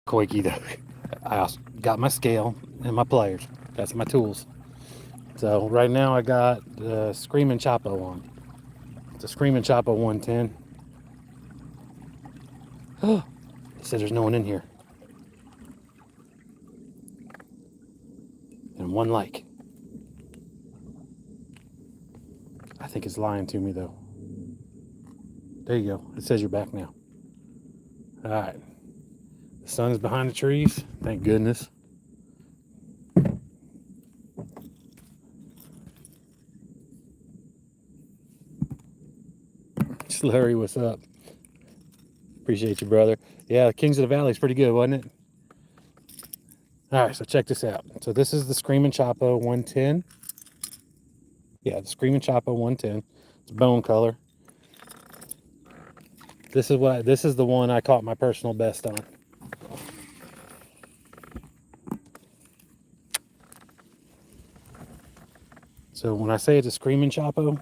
Quakey though. I also got my scale and my pliers. That's my tools. So right now I got the Screaming Chapo on. It's a Screaming Chapo 110. Oh, it said there's no one in here. And one like. I think it's lying to me though. There you go. It says you're back now. All right. The sun's behind the trees. Thank goodness. Slurry, what's up? Appreciate you, brother. Yeah, Kings of the Valley is pretty good, wasn't it? All right, so check this out. So this is the Screaming Chapo 110. Yeah, the Screaming Chapo 110. It's bone color. This is the one I caught my personal best on. So when I say it's a Screaming Chapo,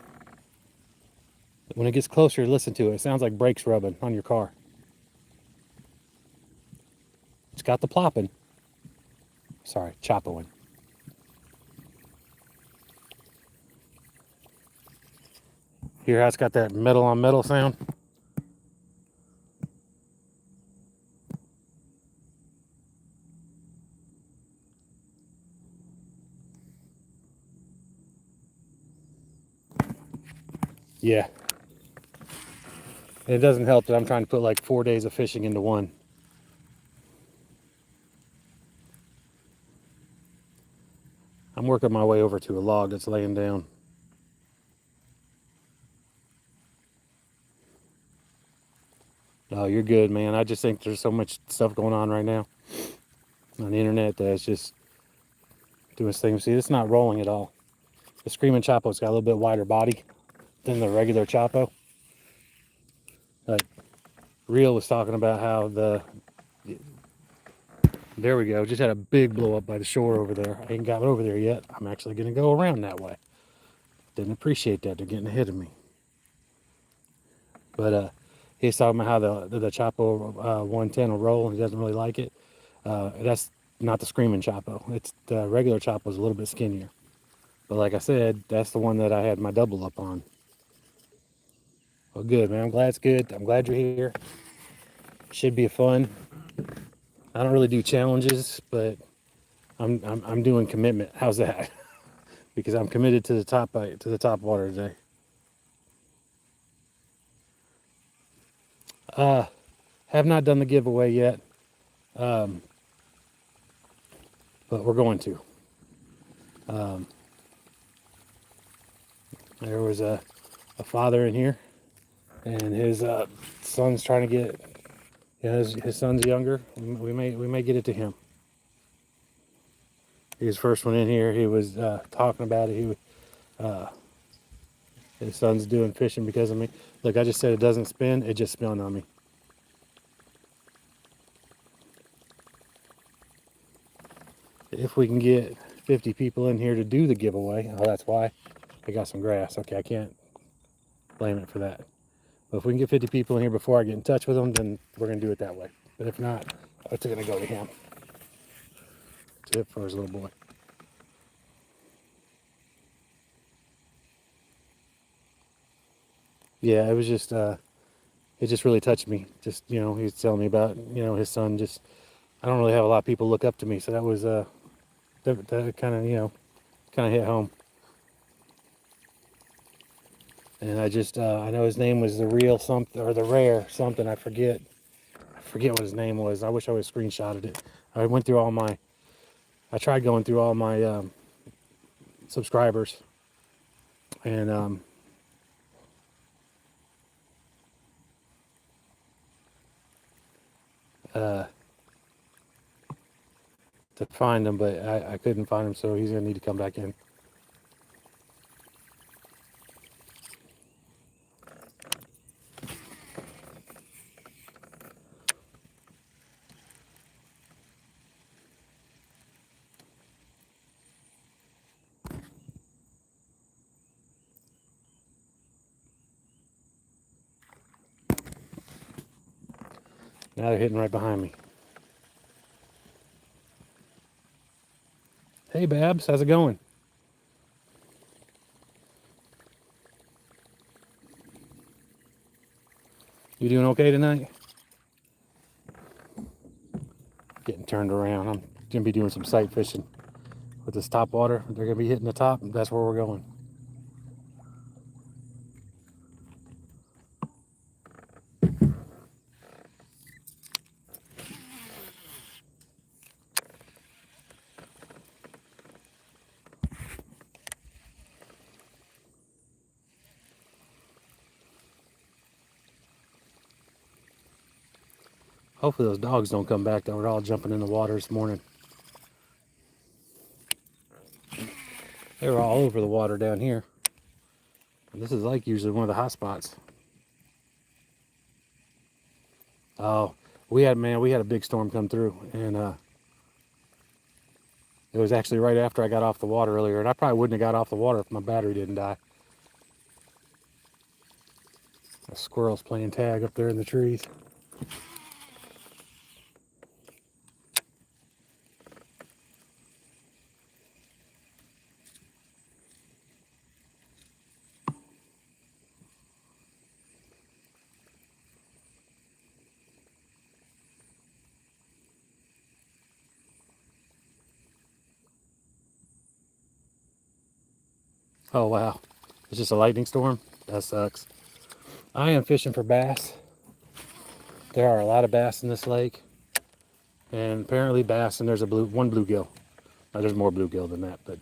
when it gets closer, listen to it. It sounds like brakes rubbing on your car. It's got the plopping. Sorry, Chapoing. Hear how it's got that metal on metal sound? Yeah. And it doesn't help that I'm trying to put like 4 days of fishing into one. I'm working my way over to a log that's laying down. Oh, you're good, man. I just think there's so much stuff going on right now on the internet that it's just doing its thing. See, it's not rolling at all. The Screaming Chapo's got a little bit wider body than the regular Chapo. Like, Real was talking about how there we go, just had a big blow up by the shore over there. I ain't got over there yet. I'm actually going to go around that way. Didn't appreciate that. They're getting ahead of me. But he's talking about how the Chapo 110 will roll and he doesn't really like it. That's not the Screaming Chapo. It's the regular Chapo's a little bit skinnier. But like I said, that's the one that I had my double up on. Well, good, man. I'm glad it's good. I'm glad you're here. Should be fun. I don't really do challenges, but I'm doing commitment. How's that? Because I'm committed to the top water today. Have not done the giveaway yet, but we're going to. There was a father in here, and his son's trying to get. Yeah, his son's younger. We may get it to him. He was the first one in here. He was talking about it. His son's doing fishing because of me. Look, I just said it doesn't spin. It just spun on me. If we can get 50 people in here to do the giveaway, oh, that's why. I got some grass. Okay, I can't blame it for that. But if we can get 50 people in here before I get in touch with them, then we're going to do it that way. But if not, it's going to go to him. Tip for his little boy. Yeah, it was just, it just really touched me. Just, he was telling me about, his son just, I don't really have a lot of people look up to me. So that was, that kind of, kind of hit home. And I just, I know his name was the Real something, or the Rare something, I forget what his name was. I wish I would have screenshotted it. I went through I tried going through all my subscribers. And to find him, but I couldn't find him, so he's going to need to come back in. Now they're hitting right behind me. Hey Babs, how's it going? You doing okay tonight? Getting turned around. I'm gonna be doing some sight fishing with this top water. They're gonna be hitting the top. That's where we're going. Hopefully those dogs don't come back. They were all jumping in the water this morning. They were all over the water down here. And this is like usually one of the hot spots. Oh, we had a big storm come through, and it was actually right after I got off the water earlier, and I probably wouldn't have got off the water if my battery didn't die. A squirrel's playing tag up there in the trees. Oh wow, it's just a lightning storm? That sucks. I am fishing for bass. There are a lot of bass in this lake, and apparently bass, and there's one bluegill. Now, there's more bluegill than that, but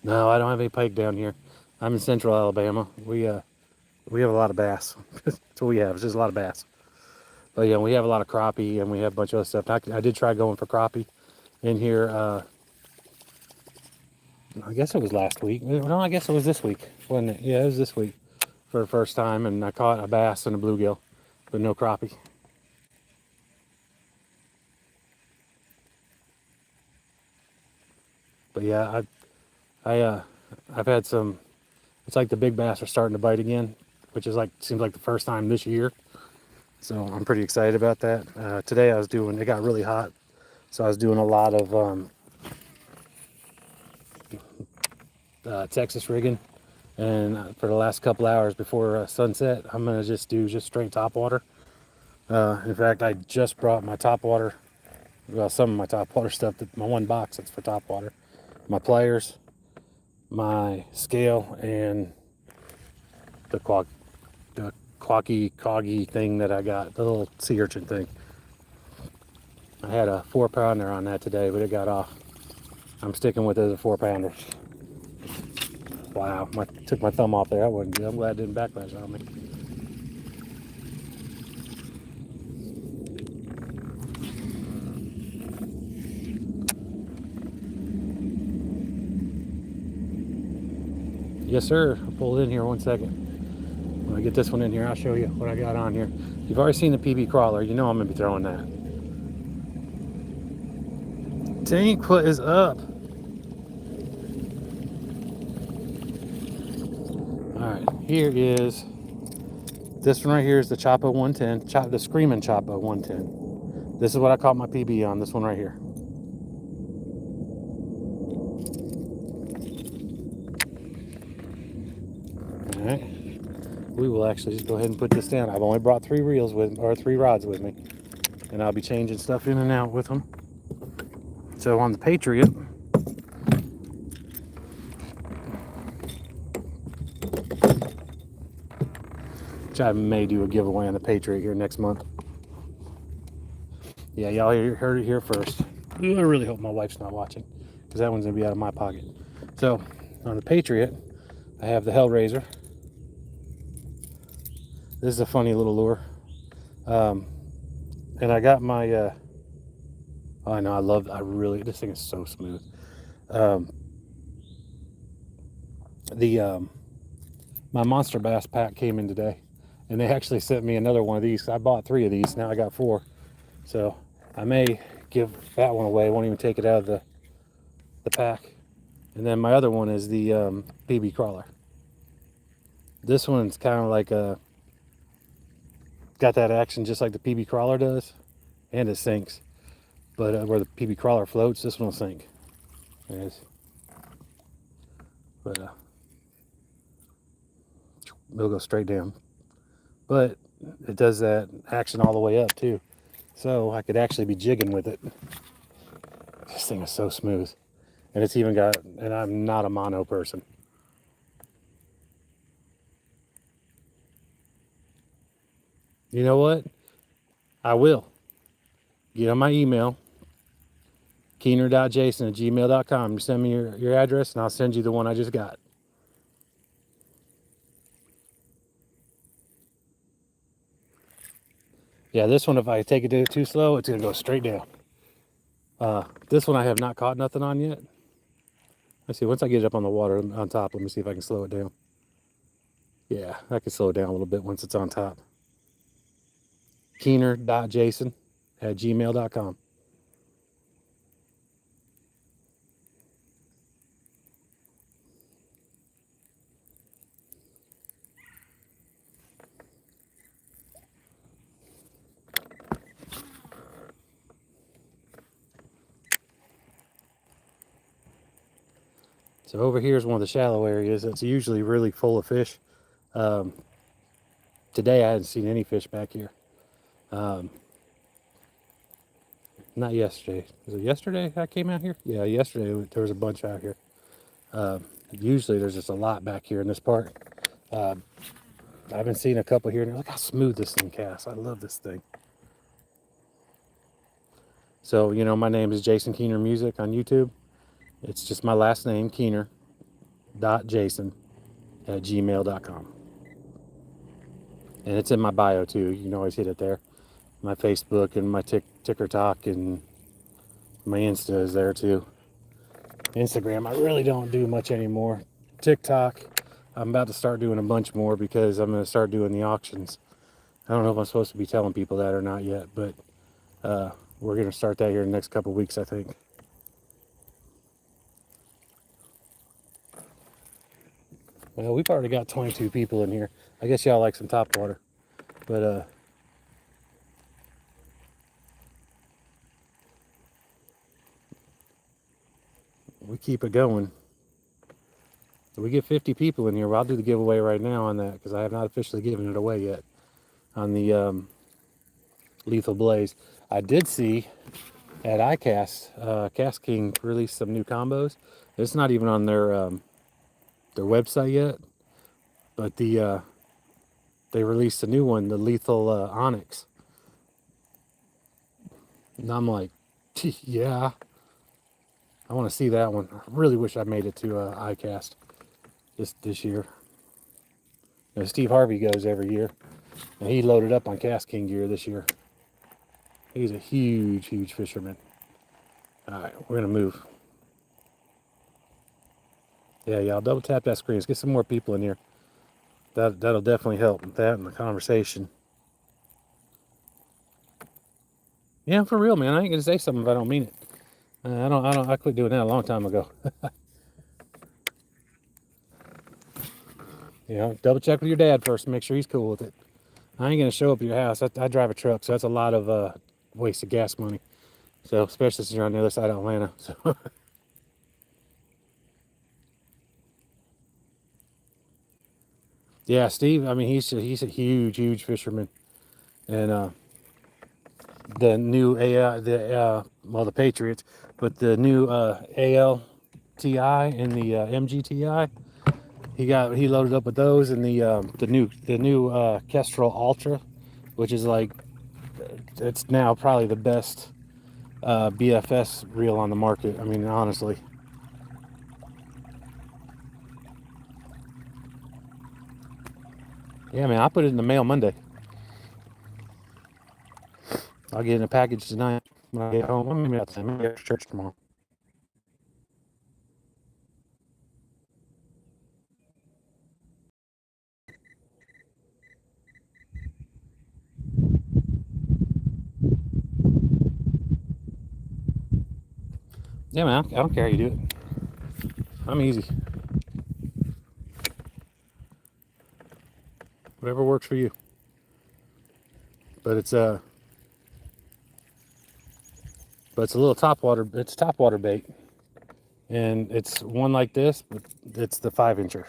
no, I don't have any pike down here. I'm in central Alabama. We have a lot of bass. That's what we have. It's just a lot of bass. But yeah, we have a lot of crappie, and we have a bunch of other stuff. I did try going for crappie in here. I guess it was last week. No, I guess it was this week, wasn't it? Yeah, it was this week for the first time, and I caught a bass and a bluegill, but no crappie. But yeah, I've had some. It's like the big bass are starting to bite again, which is like seems like the first time this year. So I'm pretty excited about that. Today it got really hot, so I was doing a lot of Texas rigging, and for the last couple hours before sunset, I'm gonna just do straight top water. In fact, I just brought my top water, well, some of my top water stuff. My one box that's for top water, my pliers, my scale, and the quacky coggy thing that I got, the little sea urchin thing. I had a 4-pounder on that today, but it got off. I'm sticking with it as a 4-pounder. Wow, took my thumb off there. That wasn't good. I'm glad it didn't backlash on me. Yes, sir. I'll pull it in here one second. When I get this one in here, I'll show you what I got on here. You've already seen the PB crawler. You know I'm going to be throwing that. Tank, what is up? Alright, here is, this one right here is the Chapo 110, the Screaming Chapo 110. This is what I caught my PB on, this one right here. Alright, we will actually just go ahead and put this down. I've only brought 3 rods with me, and I'll be changing stuff in and out with them. So on the Patriot, which I may do a giveaway on the Patriot here next month. Yeah, y'all heard it here first. I really hope my wife's not watching, because that one's going to be out of my pocket. So, on the Patriot, I have the Hellraiser. This is a funny little lure. And I got my, oh, I know, this thing is so smooth. My Monster Bass pack came in today, and they actually sent me another one of these. I bought 3 of these, now I got 4. So I may give that one away. I won't even take it out of the pack. And then my other one is the PB crawler. This one's kind of like got that action just like the PB crawler does, and it sinks. But where the PB crawler floats, this one will sink. There it is. But it'll go straight down. But it does that action all the way up too. So I could actually be jigging with it. This thing is so smooth. And it's even got, and I'm not a mono person. You know what? I will. Get on my email, keener.jason@gmail.com. You send me your address and I'll send you the one I just got. Yeah, this one, if I take it too slow, it's going to go straight down. This one I have not caught nothing on yet. Let's see, once I get it up on the water on top, let me see if I can slow it down. Yeah, I can slow it down a little bit once it's on top. Keener.jason@gmail.com. So over here is one of the shallow areas. It's usually really full of fish. Today I hadn't seen any fish back here. Not yesterday. Was it yesterday I came out here? Yeah, yesterday there was a bunch out here. Usually there's just a lot back here in this part. I've been seeing a couple here. And look how smooth this thing casts. I love this thing. So, you know, my name is Jason Keener Music on YouTube. It's just my last name, Keener.Jason@gmail.com. And it's in my bio too. You can always hit it there. My Facebook and my TikTok and my Insta is there too. Instagram, I really don't do much anymore. TikTok, I'm about to start doing a bunch more because I'm going to start doing the auctions. I don't know if I'm supposed to be telling people that or not yet, but we're going to start that here in the next couple weeks, I think. Well, we've already got 22 people in here. I guess y'all like some top water. But we keep it going. If we get 50 people in here, well, I'll do the giveaway right now on that because I have not officially given it away yet on the Lethal Blaze. I did see at iCast, Cast King released some new combos. It's not even on their website yet, but they released a new one, the Lethal Onyx. And I'm like, yeah, I want to see that one. I really wish I made it to iCast this year. You know, Steve Harvey goes every year, and he loaded up on Cast King gear this year. He's a huge, huge fisherman. All right, we're gonna move. Yeah, y'all double tap that screen. Let's get some more people in here. That'll definitely help with that and the conversation. Yeah, for real, man. I ain't gonna say something if I don't mean it. I quit doing that a long time ago. You know, double check with your dad first and make sure he's cool with it. I ain't gonna show up at your house. I drive a truck, so that's a lot of wasted gas money. So especially since you're on the other side of Atlanta. So yeah, Steve. I mean, he's a huge, huge fisherman, and the new the Patriots, but the new ALTI and the MGTI. He loaded up with those and the new Kestrel Ultra, which is like it's now probably the best BFS reel on the market. I mean, honestly. Yeah, man, I put it in the mail Monday. I'll get in a package tonight when I get home. Maybe not tonight. Maybe after church tomorrow. Yeah, man, I don't care how you do it. I'm easy. Whatever works for you. But it's but it's a little topwater bait, and it's one like this, but it's the 5-incher.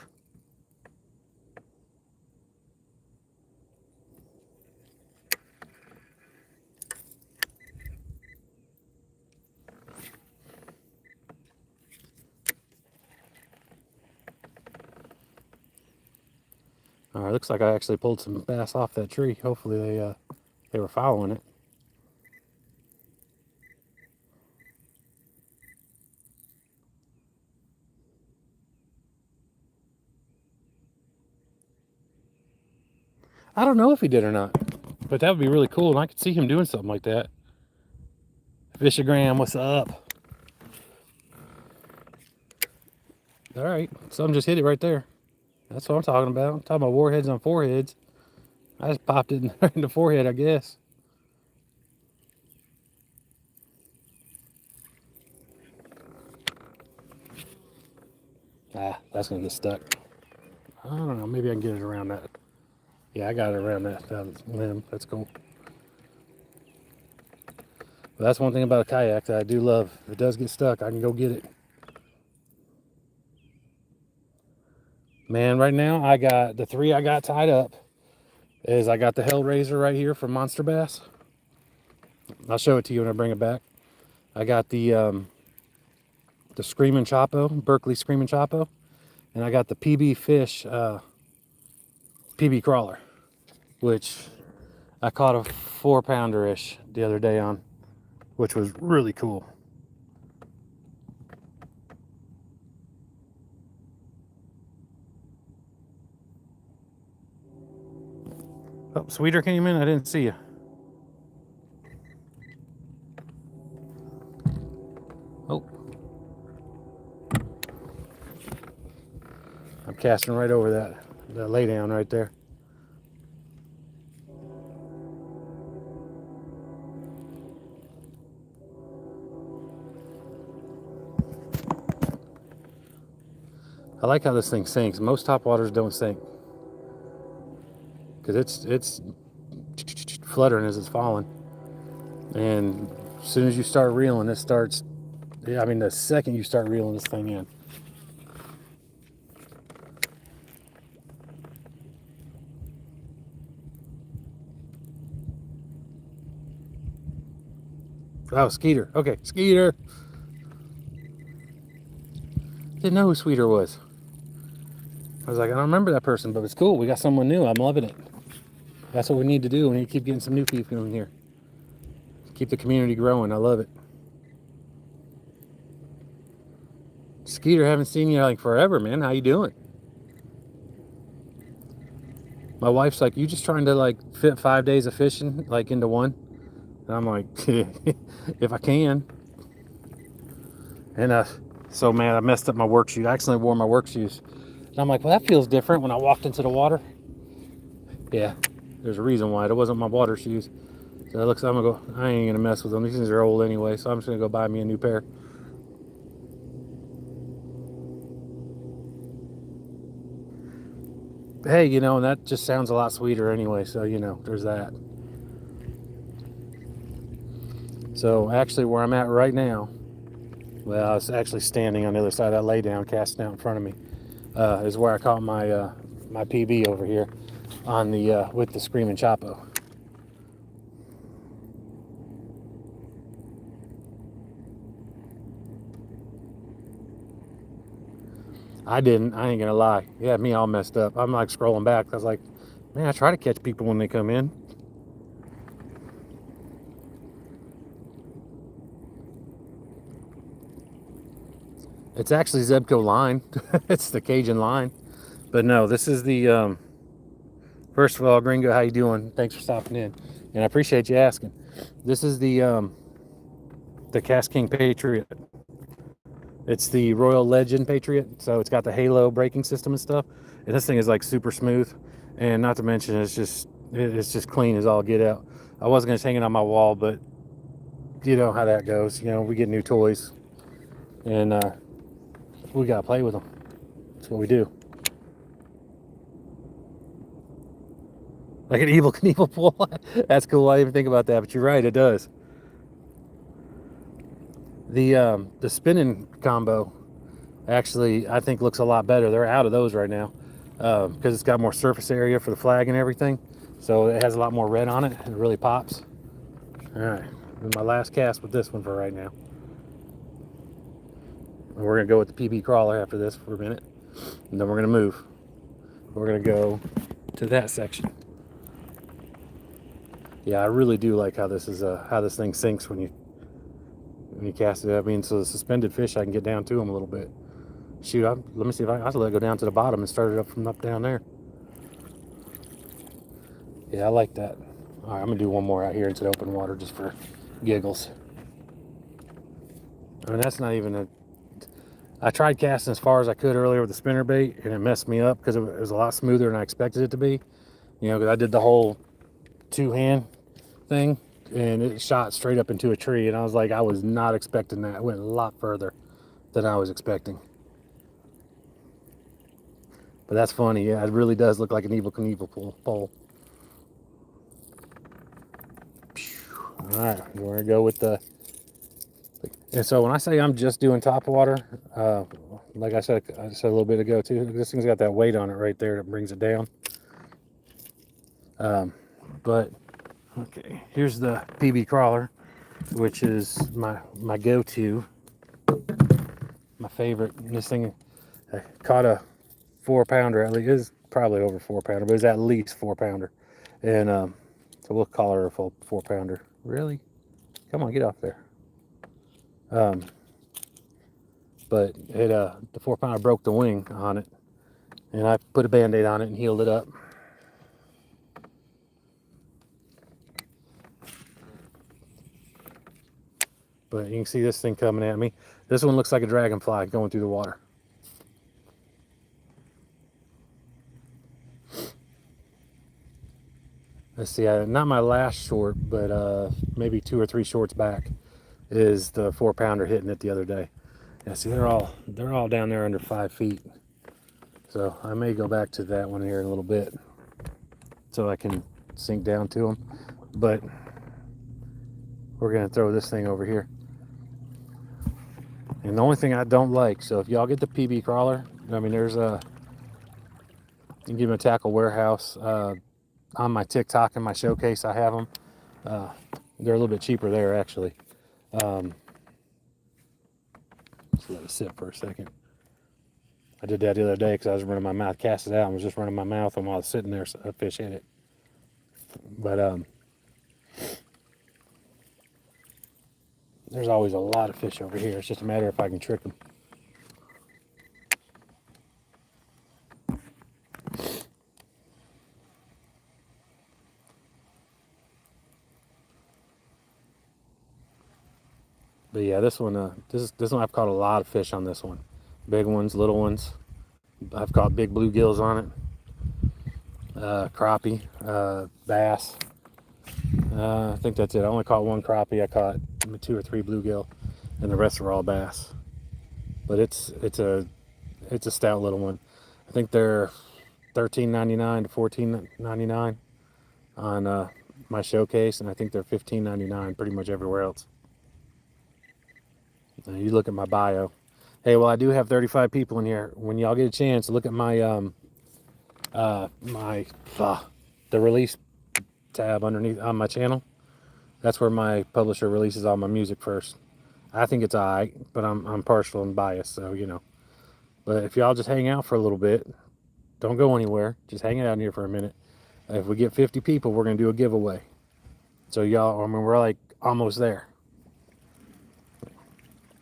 All right, looks like I actually pulled some bass off that tree. Hopefully they were following it. I don't know if he did or not, but that would be really cool, and I could see him doing something like that. Fishagram, what's up? All right, something just hit it right there. That's what I'm talking about. I'm talking about warheads on foreheads. I just popped it in the forehead, I guess. Ah, that's gonna get stuck. I don't know, maybe I can get it around that. Yeah, I got it around that limb. That's cool. But that's one thing about a kayak that I do love. If it does get stuck, I can go get it. Man, right now I got the 3 I got tied up. I got the Hellraiser right here from Monster Bass. I'll show it to you when I bring it back. I got the Screaming Chapo, Berkeley Screaming Chapo, and I got the PB Fish PB Crawler, which I caught a 4-pounder-ish the other day on, which was really cool. Oh, Sweeter came in. I didn't see you. Oh. I'm casting right over that lay down right there. I like how this thing sinks. Most topwaters don't sink because it's fluttering as it's falling. And as soon as you start reeling, it starts. Yeah, I mean, the second you start reeling this thing in. Oh, Skeeter. Okay, Skeeter. Didn't know who Sweeter was. I was like, I don't remember that person, but it's cool. We got someone new. I'm loving it. That's what we need to do. We need to keep getting some new people in here. Keep the community growing. I love it. Skeeter, haven't seen you like forever, man. How you doing? My wife's like, you just trying to like fit 5 days of fishing like into one? And I'm like, if I can. And so man, I messed up my work shoes. I accidentally wore my work shoes. And I'm like, well, that feels different when I walked into the water. Yeah, there's a reason why. It wasn't my water shoes. So it looks like I ain't gonna mess with them. These things are old anyway, so I'm just gonna go buy me a new pair. Hey, you know, and that just sounds a lot sweeter anyway, so you know, there's that. So actually where I'm at right now, well, I was actually standing on the other side of that lay down, casting out in front of me, is where I caught my my PB over here on the with the Screaming Chapo. I didn't. I ain't gonna lie. Yeah, me all messed up. I'm like scrolling back. I was like, man, I try to catch people when they come in. It's actually Zebco line. It's the Cajun line. But no, this is the first of all, Gringo, how you doing? Thanks for stopping in, and I appreciate you asking. This is the Cast King Patriot. It's the Royal Legend Patriot, so it's got the Halo braking system and stuff. And this thing is like super smooth, and not to mention it's just clean as all get out. I wasn't gonna hang it on my wall, but you know how that goes. You know, we get new toys, and we gotta play with them. That's what we do. Like an Evil Knievel pull. That's cool. I didn't even think about that, but you're right. It does. The spinning combo actually I think looks a lot better. They're out of those right now because it's got more surface area for the flag and everything. So it has a lot more red on it. It really pops. All right, my last cast with this one for right now. And we're gonna go with the PB crawler after this for a minute, and then we're gonna move. We're gonna go to that section. Yeah, I really do like how this is how this thing sinks when you cast it. I mean, so the suspended fish, I can get down to them a little bit. Shoot, let me see if I have to let it go down to the bottom and start it up from up down there. Yeah, I like that. All right, I'm gonna do one more out here into the open water just for giggles. I mean, that's not even a. I tried casting as far as I could earlier with the spinner bait, and it messed me up because it was a lot smoother than I expected it to be. You know, because I did the whole two-hand thing, and it shot straight up into a tree, and I was like, I was not expecting that. It went a lot further than I was expecting. But that's funny. Yeah, it really does look like an Evel Knievel pole. All right, we're gonna go with the. And so when I say I'm just doing top water, like I said a little bit ago too, this thing's got that weight on it right there that brings it down. But okay, here's the PB crawler, which is my go-to, my favorite. And this thing, I caught a 4-pounder. At least it's probably over 4-pounder, but it's at least 4-pounder. And so we'll call her a full 4-pounder. Really? Come on, get off there. But it the 4-pounder broke the wing on it, and I put a band-aid on it and healed it up. But you can see this thing coming at me. This one looks like a dragonfly going through the water. Let's see, not my last short, but maybe 2 or 3 shorts back is the 4-pounder hitting it the other day. Yeah, see, they're all down there under 5 feet. So I may go back to that one here in a little bit so I can sink down to them. But we're gonna throw this thing over here. And the only thing I don't like, so if y'all get the PB crawler, I mean, there's you can give them a Tackle Warehouse. On my TikTok and my showcase, I have them. They're a little bit cheaper there, actually. Let's let it sit for a second. I did that the other day because I was running my mouth, cast it out, and was just running my mouth, and while I was sitting there, a fish hit it. But there's always a lot of fish over here. It's just a matter if I can trick them. But yeah, this one, this one I've caught a lot of fish on this one. Big ones, little ones. I've caught big bluegills on it. Crappie, bass. I think that's it. I only caught 1 crappie. I caught 2 or 3 bluegill, and the rest were all bass. But it's a stout little one. I think they're $13.99 to $14.99 on my showcase, and I think they're $15.99 pretty much everywhere else. You look at my bio. Hey, well, I do have 35 people in here. When y'all get a chance, look at my the release tab underneath on my channel. That's where my publisher releases all my music first. I think it's alright, but I'm partial and biased, so you know. But if y'all just hang out for a little bit, don't go anywhere. Just hang out in here for a minute. If we get 50 people, we're gonna do a giveaway. So y'all, I mean, we're like almost there.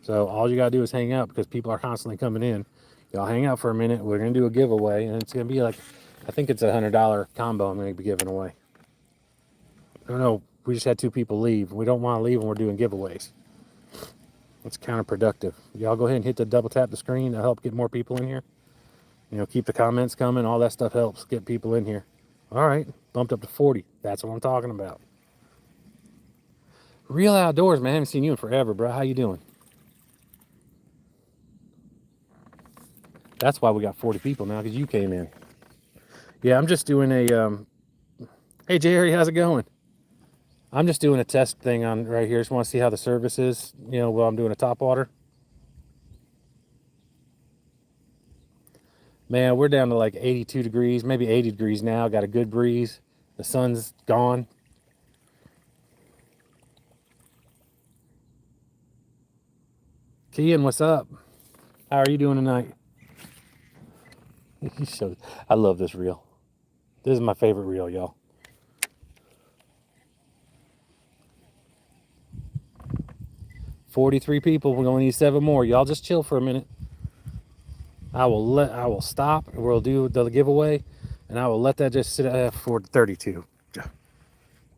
So all you gotta do is hang out because people are constantly coming in. Y'all hang out for a minute. We're gonna do a giveaway, and it's gonna be like, I think it's a $100 combo I'm gonna be giving away. I don't know. We just had 2 people leave. We don't want to leave when we're doing giveaways. It's counterproductive. Y'all go ahead and hit the double tap the screen to help get more people in here. You know, keep the comments coming. All that stuff helps get people in here. All right, bumped up to 40. That's what I'm talking about. Real Outdoors, man. I haven't seen you in forever, bro. How you doing? That's why we got 40 people now, because you came in. Yeah, I'm just doing a... Hey, Jerry, how's it going? I'm just doing a test thing on right here. Just want to see how the service is, you know, while I'm doing a top water. Man, we're down to like 82 degrees, maybe 80 degrees now. Got a good breeze. The sun's gone. Kian, what's up? How are you doing tonight? I love this reel. This is my favorite reel, y'all. 43 people. We're gonna need 7 more. Y'all just chill for a minute. I will stop and we'll do the giveaway, and I will let that just sit at for 32.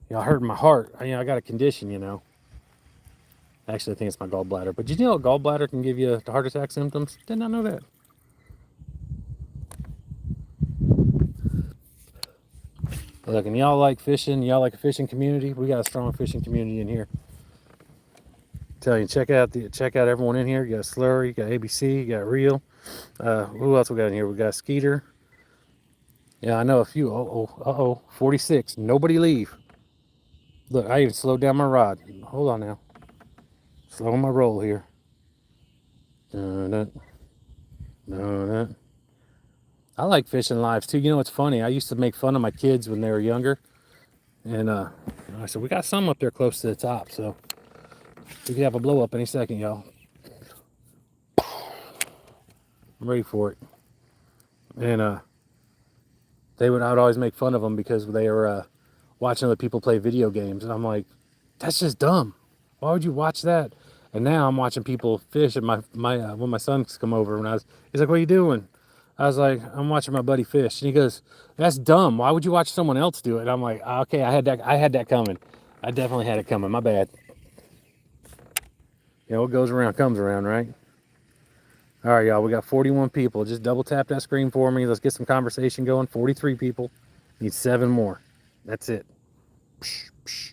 Y'all hurting my heart. I got a condition, you know. Actually, I think it's my gallbladder. But did you know a gallbladder can give you heart attack symptoms? Did not know that. Look, and y'all like fishing. Y'all like a fishing community. We got a strong fishing community in here. Tell you, check out everyone in here. You got Slurry, you got ABC, you got Reel. Who else we got in here? We got Skeeter. Yeah, I know a few. 46. Nobody leave. Look, I even slowed down my rod. Hold on now. Slow my roll here. Dun, dun, dun. I like fishing lives too. You know what's funny? I used to make fun of my kids when they were younger. And I said, we got some up there close to the top. So we could have a blow up any second, y'all. I'm ready for it. And I would always make fun of them because they were watching other people play video games. And I'm like, that's just dumb. Why would you watch that? And now I'm watching people fish. And when my sons come over, he's like, what are you doing? I was like, I'm watching my buddy fish. And he goes, that's dumb. Why would you watch someone else do it? And I'm like, okay, I had that coming. I definitely had it coming. My bad. You know, what goes around comes around, right? All right, y'all, we got 41 people. Just double tap that screen for me. Let's get some conversation going. 43 people. Need 7 more. That's it. Psh, psh.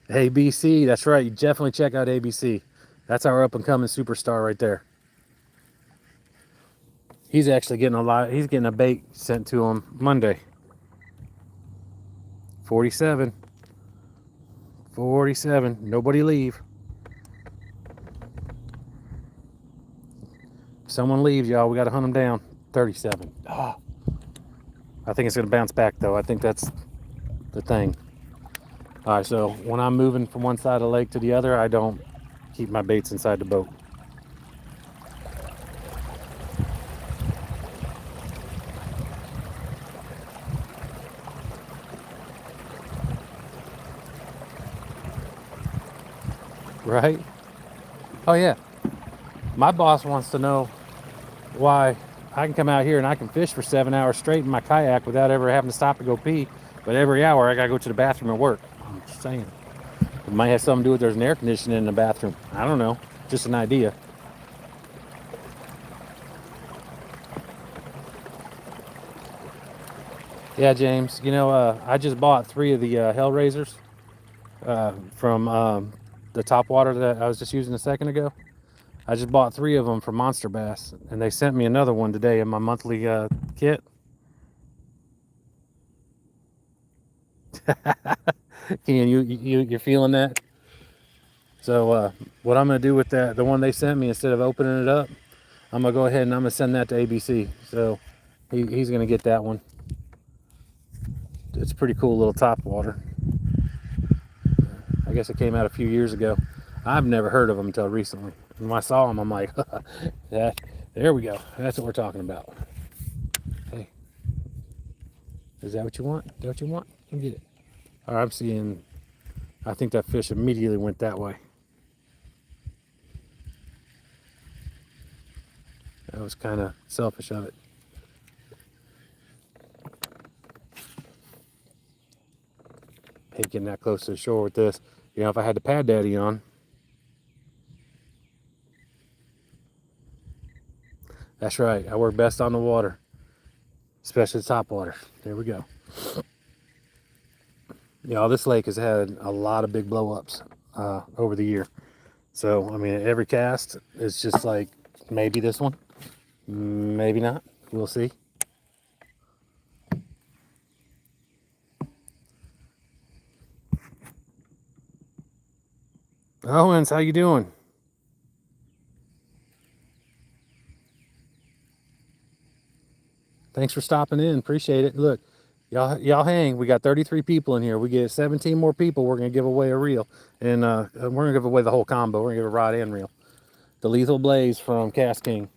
ABC, that's right. You definitely check out ABC. That's our up and coming superstar right there. He's actually getting he's getting a bait sent to him Monday. 47. 47. Nobody leave. If someone leaves, y'all, we got to hunt them down. 37. Ah. I think it's going to bounce back, though. I think that's the thing. All right, so when I'm moving from one side of the lake to the other, I don't keep my baits inside the boat. Right? Oh, yeah. My boss wants to know why I can come out here and I can fish for 7 hours straight in my kayak without ever having to stop to go pee. But every hour I got to go to the bathroom and work. I'm just saying. It might have something to do with there's an air conditioning in the bathroom. I don't know. Just an idea. Yeah, James. You know, I just bought 3 of the Hellraisers from the Topwater that I was just using a second ago. I just bought 3 of them from Monster Bass, and they sent me another one today in my monthly kit. Ken, you're feeling that? So what I'm gonna do with the one they sent me, instead of opening it up, I'm gonna go ahead and I'm gonna send that to ABC. So he's gonna get that one. It's a pretty cool little Topwater. I guess it came out a few years ago. I've never heard of them until recently. And when I saw them, I'm like, there we go. That's what we're talking about. Hey, is that what you want? Is that what you want? Come get it. All right, I'm seeing, I think that fish immediately went that way. That was kind of selfish of it. Hate getting that close to the shore with this. You know, if I had the Pad Daddy on. That's right. I work best on the water, especially the top water. There we go. Yeah, this lake has had a lot of big blow-ups over the year. So, I mean, every cast is just like, maybe this one, maybe not. We'll see. Owens, how you doing? Thanks for stopping in. Appreciate it. Look, y'all hang. We got 33 people in here. We get 17 more people. We're gonna give away a reel, and we're gonna give away the whole combo. We're gonna give a rod and reel. The Lethal Blaze from Cast King.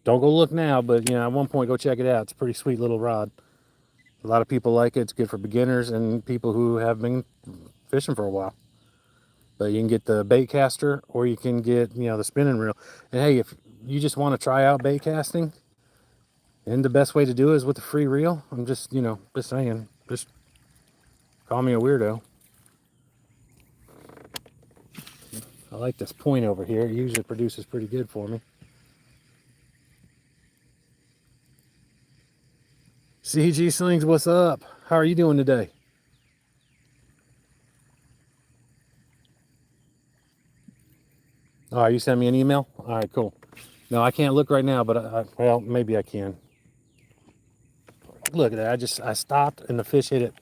Don't go look now, but at one point go check it out. It's a pretty sweet little rod. A lot of people like it. It's good for beginners and people who have been fishing for a while. But you can get the bait caster, or you can get the spinning reel. And hey, if you just want to try out bait casting, and the best way to do it is with a free reel. I'm just just saying. Just call me a weirdo. I like this point over here. It usually produces pretty good for me. CG Slings, what's up? How are you doing today? All right, you send me an email? All right, cool. No, I can't look right now, but well, maybe I can. Look at that. I stopped and the fish hit it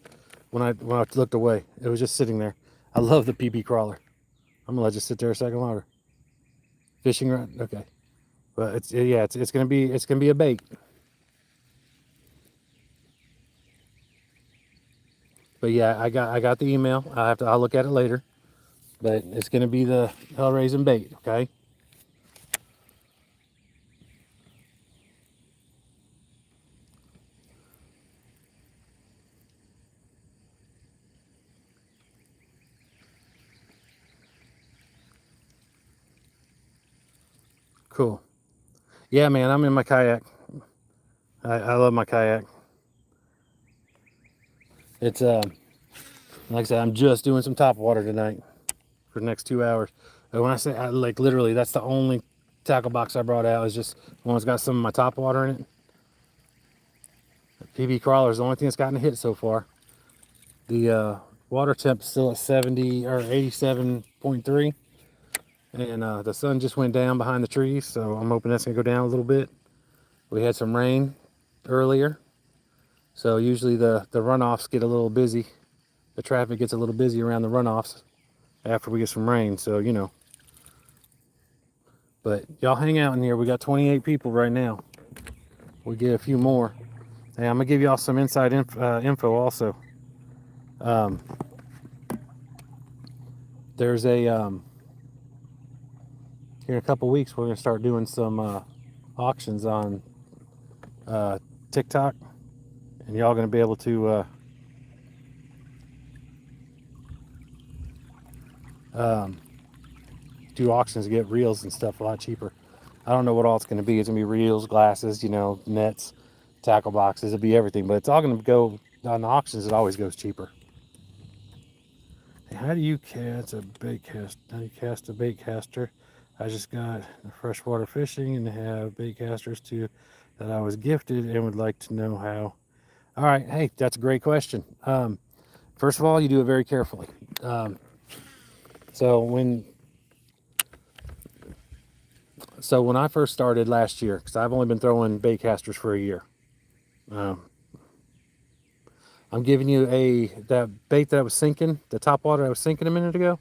when I looked away. It was just sitting there. I love the PB crawler. I'm gonna let it sit there a second longer. Fishing rod, okay. But it's gonna be a bait. But yeah, I got the email. I'll look at it later. But it's gonna be the hell raising bait, okay? Cool. Yeah, man, I'm in my kayak. I love my kayak. It's like I said, I'm just doing some top water tonight for the next 2 hours. And when I say like literally, that's the only tackle box I brought out. Is just one that's got some of my top water in it. The PB crawler is the only thing that's gotten a hit so far. The water temp is still at 70 or 87.3, and the sun just went down behind the trees, so I'm hoping that's gonna go down a little bit. We had some rain earlier, so usually the runoffs get a little busy. The traffic gets a little busy around the runoffs after we get some rain, so But y'all hang out in here. We got 28 people right now. We get a few more. Hey, I'm gonna give y'all some inside info also. There's a here in a couple weeks we're gonna start doing some auctions on TikTok, and y'all gonna be able to do auctions to get reels and stuff a lot cheaper. I don't know what all it's gonna be. It's gonna be reels, glasses, nets, tackle boxes. It'll be everything, but it's all gonna go on the auctions. It always goes cheaper. How do you cast a bait cast? How do you cast a bait caster? I just got freshwater fishing and have bait casters too that I was gifted and would like to know how. All right, hey, that's a great question. First of all, you do it very carefully. So when I first started last year, because I've only been throwing bait casters for a year, I'm giving you that bait that I was sinking, the top water I was sinking a minute ago.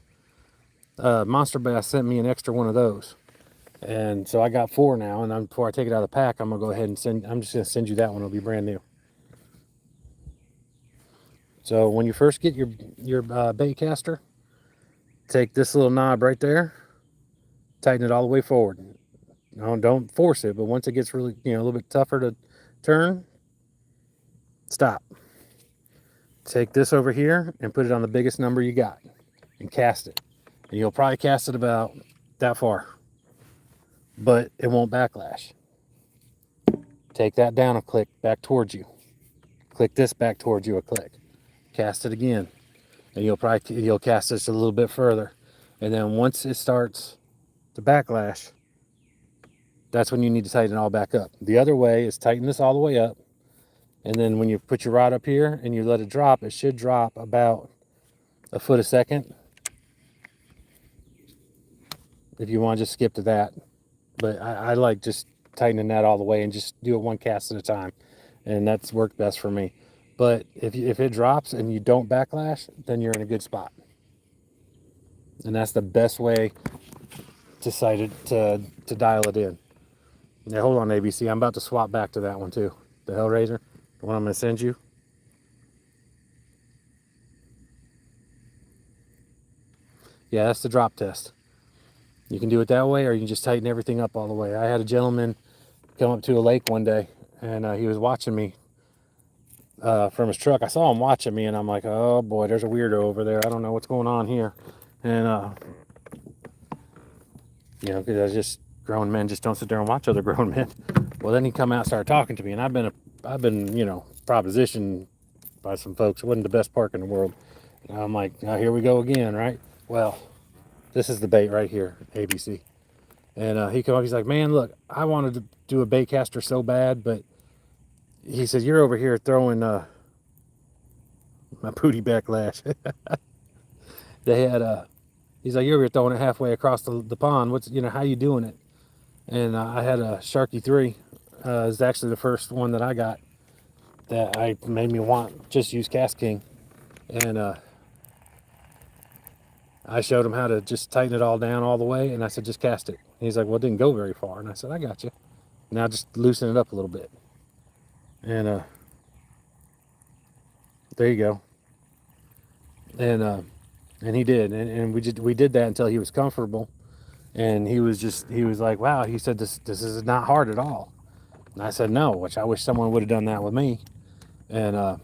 Monster Bass sent me an extra one of those, and so I got 4 now. And before I take it out of the pack, I'm gonna go ahead and I'm just gonna send you that one. It'll be brand new. So when you first get your bait caster, take this little knob right there, tighten it all the way forward. No, don't force it, but once it gets really a little bit tougher to turn, stop. Take this over here and put it on the biggest number you got and cast it. And you'll probably cast it about that far, but it won't backlash. Take that down a click back towards you. Click this back towards you a click. Cast it again, and you'll cast this a little bit further. And then once it starts to backlash, that's when you need to tighten it all back up. The other way is tighten this all the way up, and then when you put your rod up here and you let it drop, it should drop about a foot a second. If you want to just skip to that, but I like just tightening that all the way and just do it one cast at a time, and that's worked best for me. But if it drops and you don't backlash, then you're in a good spot. And that's the best way to sight it, to dial it in. Yeah, hold on, ABC. I'm about to swap back to that one too. The Hellraiser, the one I'm going to send you. Yeah, that's the drop test. You can do it that way, or you can just tighten everything up all the way. I had a gentleman come up to a lake one day, and he was watching me from his truck. I saw him watching me, and I'm like, oh boy, there's a weirdo over there. I don't know what's going on here. And you know, because I just grown men just don't sit there and watch other grown men. Well, then he come out and started talking to me, and I've been you know, propositioned by some folks. It wasn't the best park in the world. And I'm like, oh, here we go again, right? Well, this is the bait right here, ABC. And he come up, he's like, man, look, I wanted to do a bait caster so bad, but he said, you're over here throwing my booty backlash. They had he's like, you're over here throwing it halfway across the pond. What's, you know, how you doing it? And I had a Sharky 3. It's actually the first one that I got that I made me want just use Cast King. And I showed him how to just tighten it all down all the way, and I said, just cast it. And he's like, well, it didn't go very far. And I said, I got you. Now just loosen it up a little bit. And there you go. And he did. And we did that until he was comfortable. And he was like, wow, he said, this is not hard at all. And I said, no, which I wish someone would have done that with me. And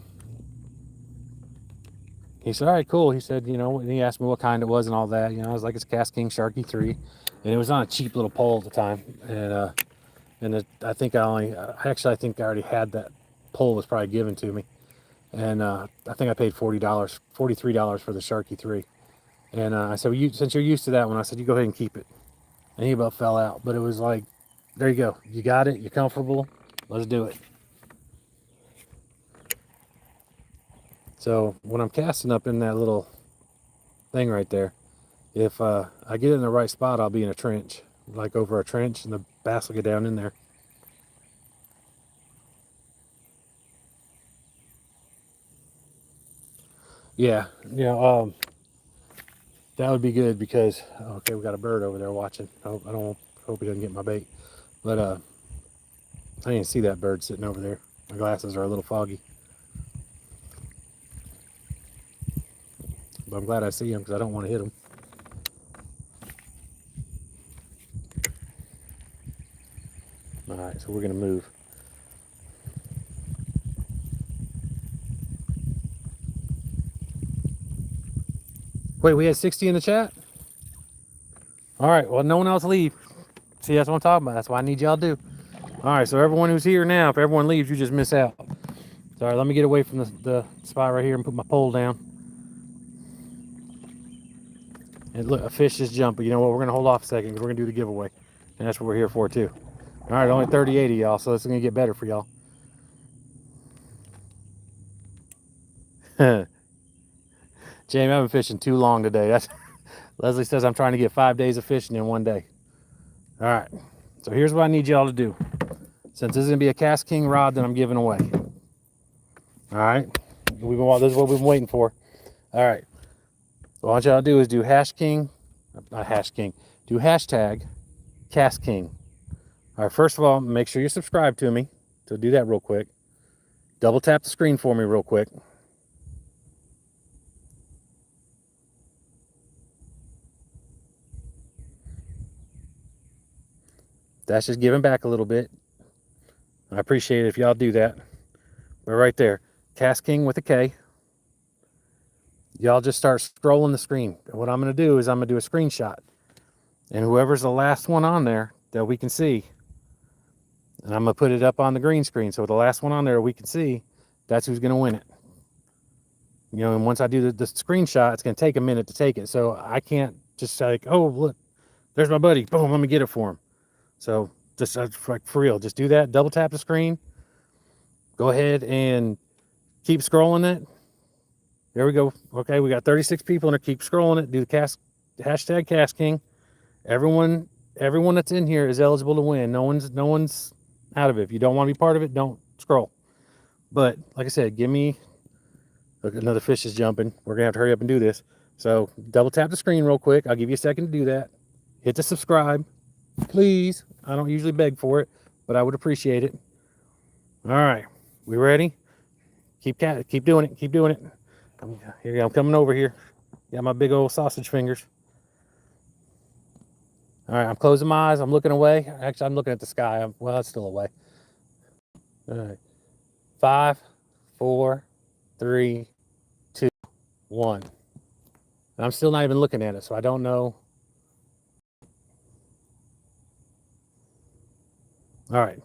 he said, all right, cool. He said, you know, and he asked me what kind it was and all that. You know, I was like, it's Cast King Sharky 3. And it was on a cheap little pole at the time. And I think I think I already had that pole was probably given to me. And I think I paid $43 for the Sharky 3. And I said, well, since you're used to that one, I said, you go ahead and keep it. And he about fell out. But it was like, there you go. You got it. You're comfortable. Let's do it. So when I'm casting up in that little thing right there, if I get it in the right spot, I'll be in a trench, like over a trench, and the bass will get down in there. Yeah, you know, that would be good because, okay, we got a bird over there watching. I hope he doesn't get my bait. But I didn't see that bird sitting over there. My glasses are a little foggy. But I'm glad I see him because I don't want to hit him. All right, so we're going to move. Wait, we had 60 in the chat? All right, well, no one else leave. See, that's what I'm talking about. That's what I need y'all to do. All right, so everyone who's here now, if everyone leaves, you just miss out. Sorry, let me get away from the spot right here and put my pole down. And look, a fish is jumping. You know what? We're going to hold off a second because we're going to do the giveaway. And that's what we're here for, too. All right, only 38 of y'all, so it's going to get better for y'all. Jamie, I've been fishing too long today. That's Leslie says I'm trying to get 5 days of fishing in one day. All right, so here's what I need y'all to do. Since this is going to be a Cast King rod that I'm giving away. All right, this is what we've been waiting for. All right, what I want y'all to do is do do hashtag Cast King. All right, first of all, make sure you're subscribed to me. So do that real quick. Double tap the screen for me real quick. That's just giving back a little bit. I appreciate it if y'all do that. But right there, Cast King with a K. Y'all just start scrolling the screen. And what I'm going to do is I'm going to do a screenshot. And whoever's the last one on there that we can see, and I'm going to put it up on the green screen. So the last one on there we can see, that's who's going to win it. You know, and once I do the screenshot, it's going to take a minute to take it. So I can't just say, like, oh, look, there's my buddy. Boom, let me get it for him. So just like for real, just do that. Double tap the screen. Go ahead and keep scrolling it. There we go. Okay, we got 36 people in there. Keep scrolling it. Do the hashtag Cast King. Everyone that's in here is eligible to win. No one's out of it. If you don't want to be part of it, don't scroll. But like I said, give me, look, another fish is jumping. We're gonna have to hurry up and do this. So double tap the screen real quick. I'll give you a second to do that. Hit the subscribe, please. I don't usually beg for it, but I would appreciate it. All right, we ready? Keep doing it. Keep doing it. I'm coming over here. Got my big old sausage fingers. All right, I'm closing my eyes. I'm looking away. Actually, I'm looking at the sky. Well, it's still away. All right. 5, 4, 3, 2, 1. And I'm still not even looking at it, so I don't know. All right.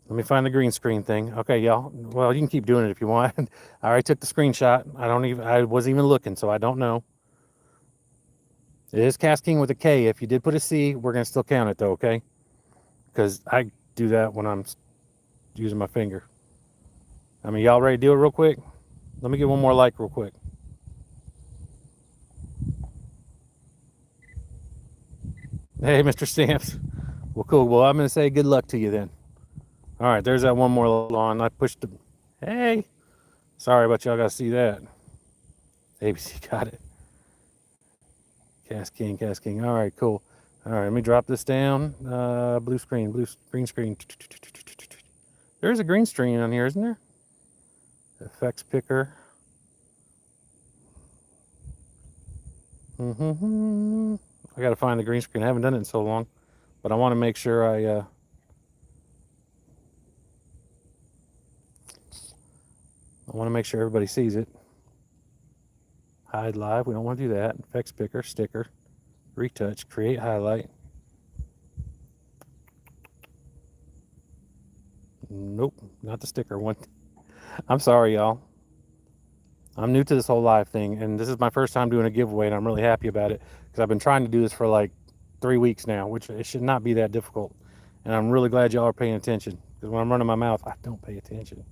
Let me find the green screen thing. Okay, y'all. Well, you can keep doing it if you want. I already took the screenshot. I wasn't even looking, so I don't know. It is Casking with a K. If you did put a C, we're going to still count it, though, okay? Because I do that when I'm using my finger. I mean, y'all ready to do it real quick? Let me get one more like real quick. Hey, Mr. Stamps. Well, cool. Well, I'm going to say good luck to you then. All right, there's that one more lawn. I pushed the... Hey! Sorry about y'all got to see that. ABC got it. Casking. All right, cool. All right, let me drop this down. Blue screen, green screen. There's a green screen on here, isn't there? Effects picker. I got to find the green screen. I haven't done it in so long, but I want to make sure I want to make sure everybody sees it. Hide live. We don't want to do that. Effects picker, sticker, retouch, create highlight. Nope, not the sticker one. I'm sorry, y'all. I'm new to this whole live thing, and this is my first time doing a giveaway, and I'm really happy about it because I've been trying to do this for like 3 weeks now, which it should not be that difficult. And I'm really glad y'all are paying attention because when I'm running my mouth, I don't pay attention.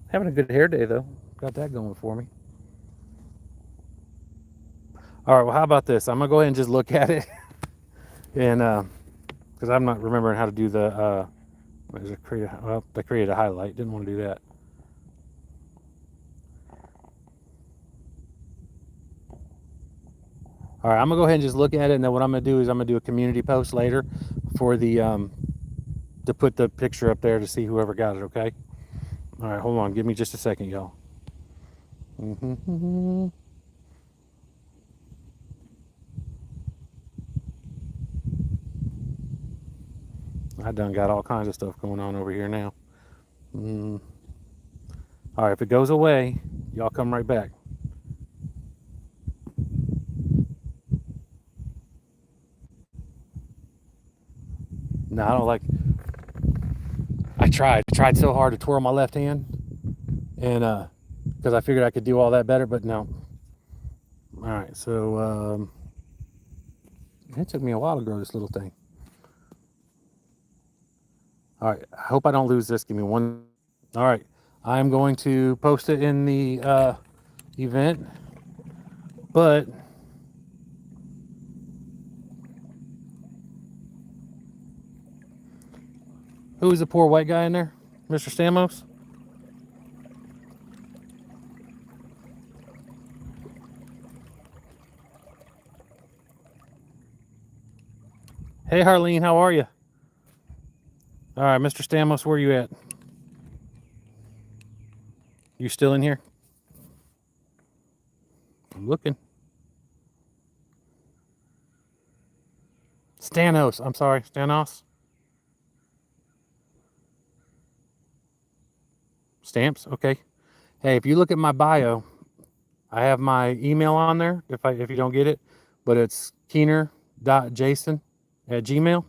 Having a good hair day, though. Got that going for me. All right, well, how about this? I'm going to go ahead and just look at it. And because I'm not remembering how to do the, they created a highlight. Didn't want to do that. All right, I'm going to go ahead and just look at it. And then what I'm going to do is I'm going to do a community post later for the, to put the picture up there to see whoever got it, okay? All right, hold on. Give me just a second, y'all. I done got all kinds of stuff going on over here now. All right, if it goes away, y'all come right back. No, I don't like... I tried so hard to twirl my left hand, and because I figured I could do all that better, but no. All right, so it took me a while to grow this little thing. All right, I hope I don't lose this. Give me one. All right, I'm going to post it in the event, but who's the poor white guy in there? Mr. Stamos? Hey, Harleen, how are you? All right, Mr. Stamos, where are you at? You still in here? I'm looking. Stanos, I'm sorry, Stanos. Stamps, okay. Hey, if you look at my bio, I have my email on there if you don't get it, but it's keener.jason@gmail.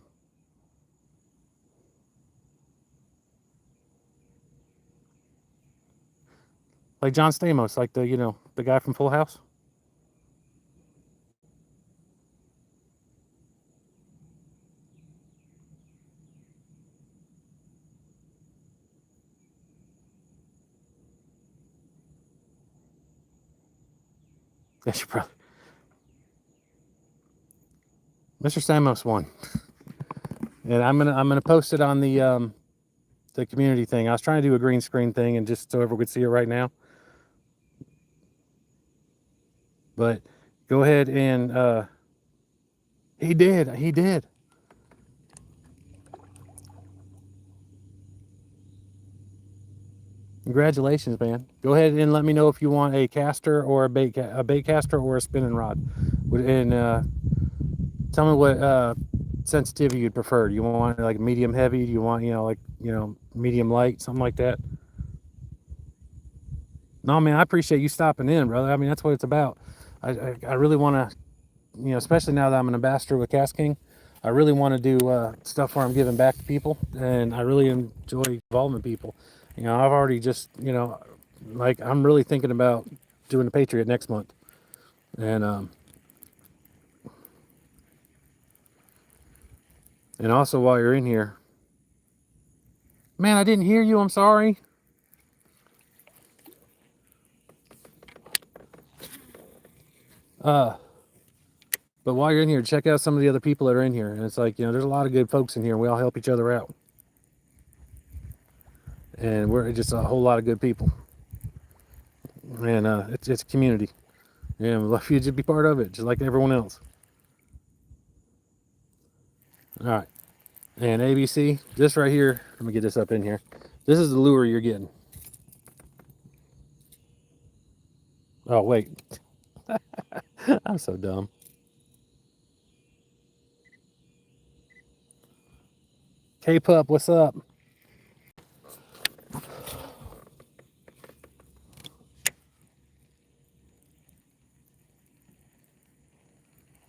Like John Stamos, like the guy from Full House. That's your brother. Mr. Stamos won. And I'm gonna post it on the community thing. I was trying to do a green screen thing and just so everyone could see it right now. But go ahead and he did. Congratulations, man. Go ahead and let me know if you want a caster or a bait caster or a spinning rod. And tell me what sensitivity you'd prefer. Do you want like medium heavy? Do you want, like, medium light, something like that? No, man, I appreciate you stopping in, brother. I mean, that's what it's about. I really want to, especially now that I'm an ambassador with Cast King, I really want to do stuff where I'm giving back to people, and I really enjoy involving people. I've already just, like, I'm really thinking about doing the Patriot next month. And also, while you're in here, man, I didn't hear you. I'm sorry. But while you're in here, check out some of the other people that are in here. And it's like, there's a lot of good folks in here. We all help each other out. And we're just a whole lot of good people. And it's a community. And we'd love you to be part of it, just like everyone else. All right. And ABC, this right here, let me get this up in here. This is the lure you're getting. Oh, wait. I'm so dumb. K-Pup, what's up?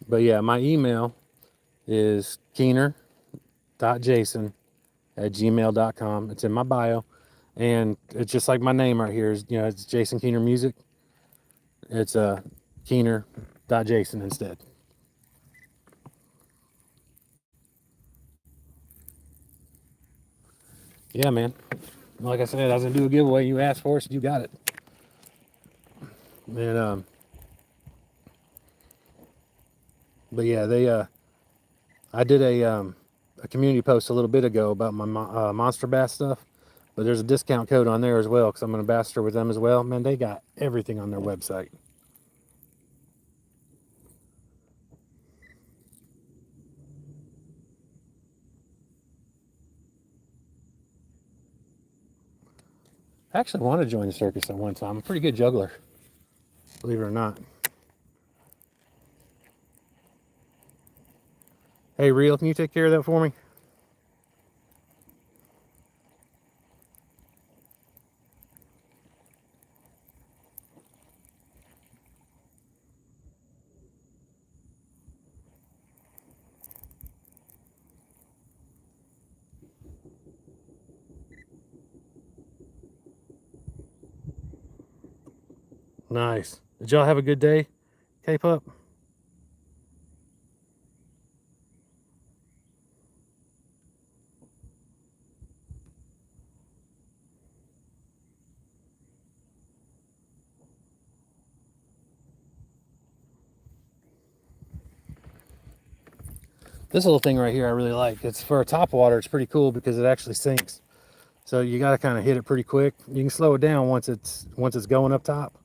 But yeah, my email is keener.jason@gmail.com. It's in my bio. And it's just like my name right here. It's Jason Keener Music. It's Keener.Jason instead. Yeah, man. Like I said, I was gonna do a giveaway. You asked for it, so you got it. And but yeah, I did a community post a little bit ago about my monster bass stuff. But there's a discount code on there as well because I'm an ambassador with them as well. Man, they got everything on their website. I actually want to join the circus at one time. I'm a pretty good juggler, believe it or not. Hey, Real, can you take care of that for me? Nice. Did y'all have a good day? K-Pup? This little thing right here I really like. It's for a top water. It's pretty cool because it actually sinks. So you got to kind of hit it pretty quick. You can slow it down once it's going up top.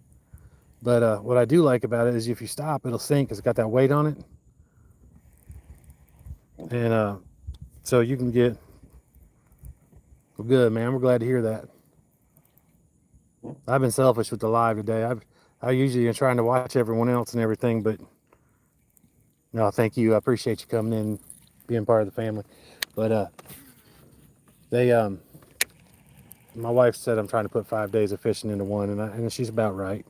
But what I do like about it is if you stop, it'll sink because it's got that weight on it. And so you can get, well, good, man. We're glad to hear that. I've been selfish with the live today. I usually am trying to watch everyone else and everything, but no, thank you. I appreciate you coming in, being part of the family. But my wife said I'm trying to put 5 days of fishing into one, and she's about right.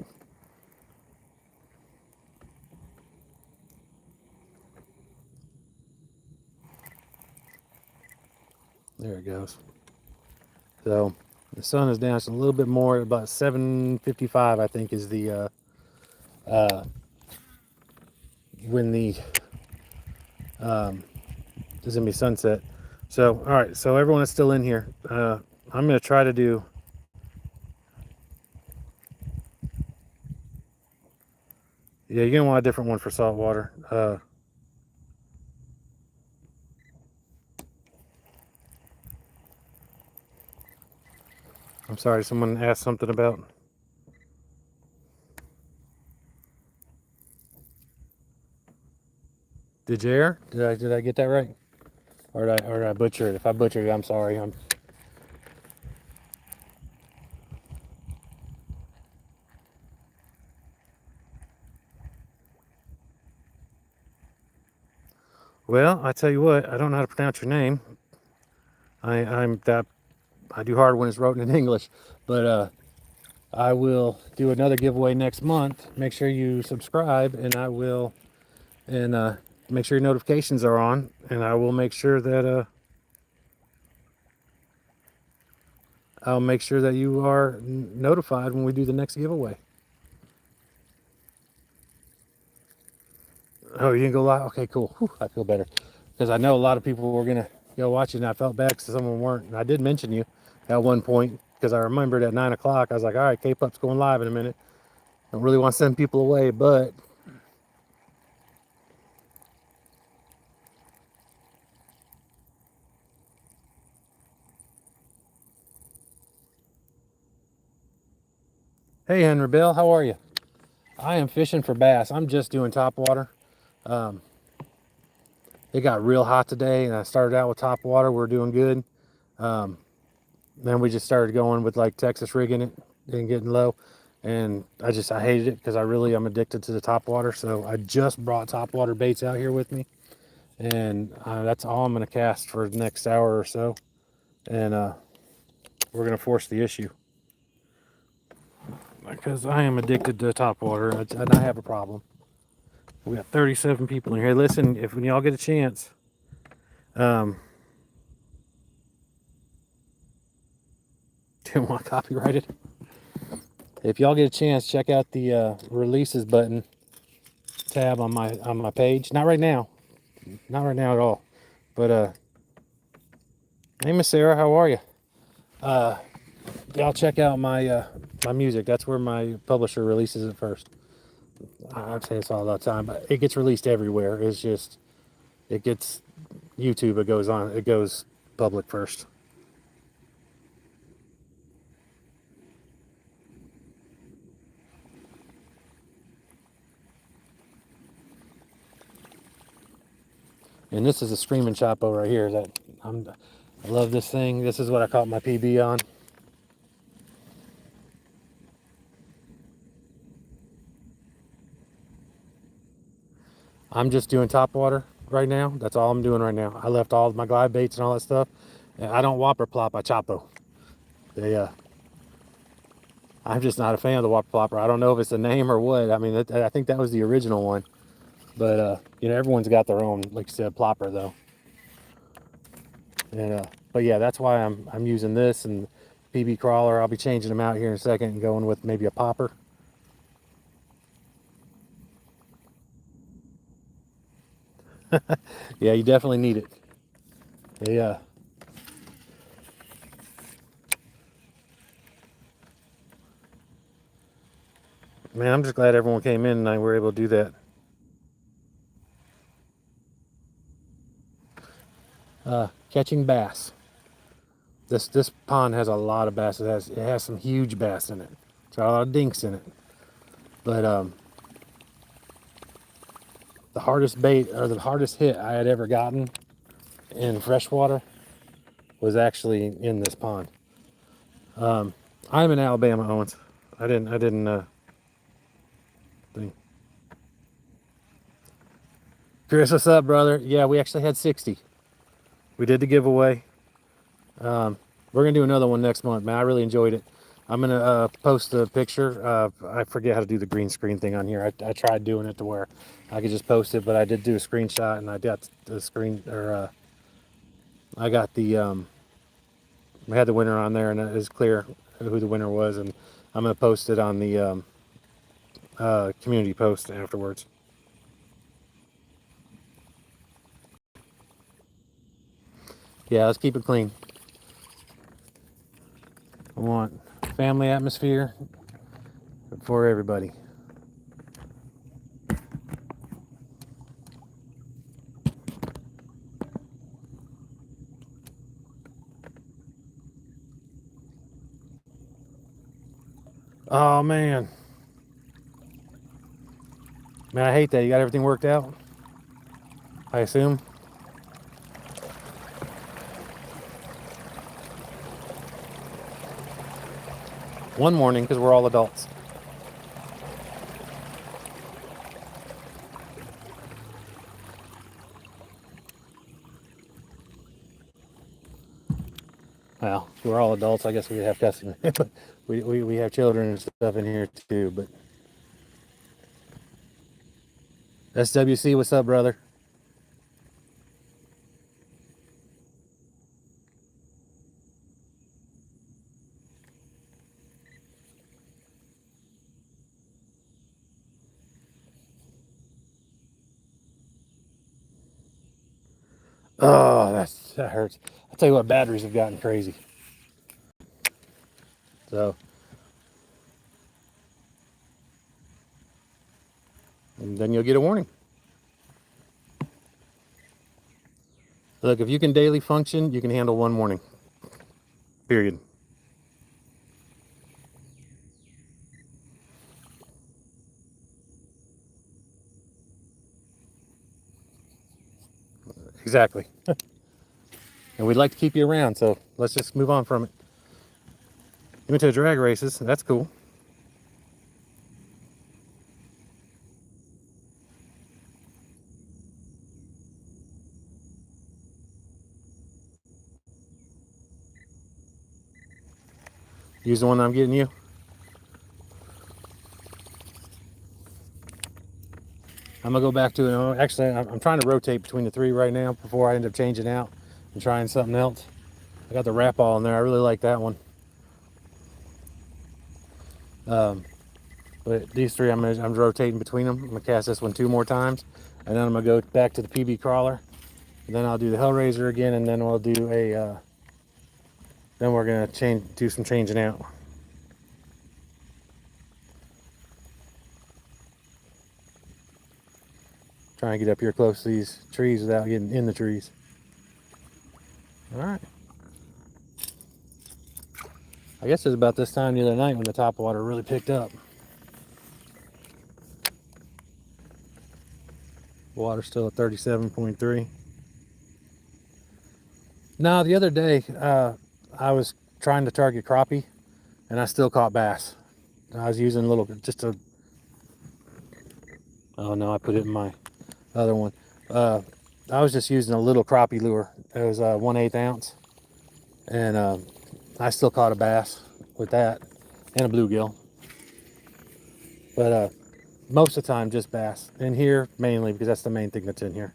There it goes. So the sun is down just a little bit more. About 7:55, I think, is the when the is gonna be sunset. So all right. So everyone is still in here. I'm gonna try to do. Yeah, you're gonna want a different one for salt water. I'm sorry. Someone asked something about. Did you hear? Did I get that right? Or did I butcher it? If I butchered it, I'm sorry. Well, I tell you what, I don't know how to pronounce your name. I'm that I do hard when it's written in English, but I will do another giveaway next month. Make sure you subscribe, and I will and make sure your notifications are on, and I will make sure that I'll make sure that you are notified when we do the next giveaway. Oh, you can go live? Okay, cool. Whew, I feel better because I know a lot of people were gonna go watch it, and I felt bad because some of them weren't. And I did mention you at one point because I remembered at 9 o'clock. I was like, all right, K-Pup's going live in a minute. I don't really want to send people away, but hey, Henry Bill, how are you? I am fishing for bass. I'm just doing top water. Um, it got real hot today, and I started out with top water. We're doing good. Um, then we just started going with like Texas rigging it and getting low. And I hated it because I'm addicted to the top water. So I just brought top water baits out here with me. And that's all I'm going to cast for the next hour or so. And we're going to force the issue because I am addicted to top water, and I have a problem. We got 37 people in here. Listen, if when y'all get a chance, um, didn't want to copyright it. If y'all get a chance, check out the releases button tab on my page. Not right now, not right now at all. But hey, Miss Sarah, how are you? Y'all check out my music. That's where my publisher releases it first. I say this all the time, but it gets released everywhere. It's just it gets YouTube. It goes public first. And this is a Screaming Chapo right here. I love this thing. This is what I caught my PB on. I'm just doing top water right now. That's all I'm doing right now. I left all my glide baits and all that stuff. And I don't whopper plop. I Chapo. They I'm just not a fan of the whopper plopper. I don't know if it's the name or what. I mean, I think that was the original one. But everyone's got their own, like you said, plopper though. And but yeah, that's why I'm using this and PB crawler. I'll be changing them out here in a second and going with maybe a popper. Yeah, you definitely need it. Yeah. Man, I'm just glad everyone came in and I were able to do that. Catching bass. This pond has a lot of bass. It has some huge bass in it. It's got a lot of dinks in it. But the hardest bait or the hardest hit I had ever gotten in freshwater was actually in this pond. I'm in Alabama, Owens. I didn't think. Chris, what's up, brother? Yeah, we actually had 60. We did the giveaway. We're gonna do another one next month, man. I really enjoyed it. I'm gonna post a picture. I forget how to do the green screen thing on here. I tried doing it to where I could just post it, but I did do a screenshot and I got the screen or I got the we had the winner on there and it was clear who the winner was, and I'm gonna post it on the community post afterwards. Yeah, let's keep it clean. I want family atmosphere for everybody. Oh man, I hate that. You got everything worked out? I assume. One morning, because we're all adults. Well, if we're all adults, I guess we have customers. we have children and stuff in here too, but SWC, what's up, brother? Oh, that hurts. I'll tell you what, batteries have gotten crazy. So, and then you'll get a warning. Look, if you can daily function, you can handle one morning. Period. Exactly. And we'd like to keep you around, so let's just move on from it. You went to the drag races. That's cool. Use the one I'm getting you. I'm gonna go back to it. Actually, I'm trying to rotate between the three right now before I end up changing out and trying something else. I got the wrap all in there. I really like that one. But these three, I'm rotating between them. I'm gonna cast this one 2 more times, and then I'm gonna go back to the PB crawler, and then I'll do the Hellraiser again, and then we'll do a. Then we're gonna do some changing out. Trying to get up here close to these trees without getting in the trees. All right. I guess it was about this time the other night when the top water really picked up. Water's still at 37.3. No, the other day I was trying to target crappie, and I still caught bass. I was using oh no, I put it in my other one. I was just using a little crappie lure. It was 1/8 ounce, and I still caught a bass with that and a bluegill. But most of the time, just bass. In here, mainly, because that's the main thing that's in here.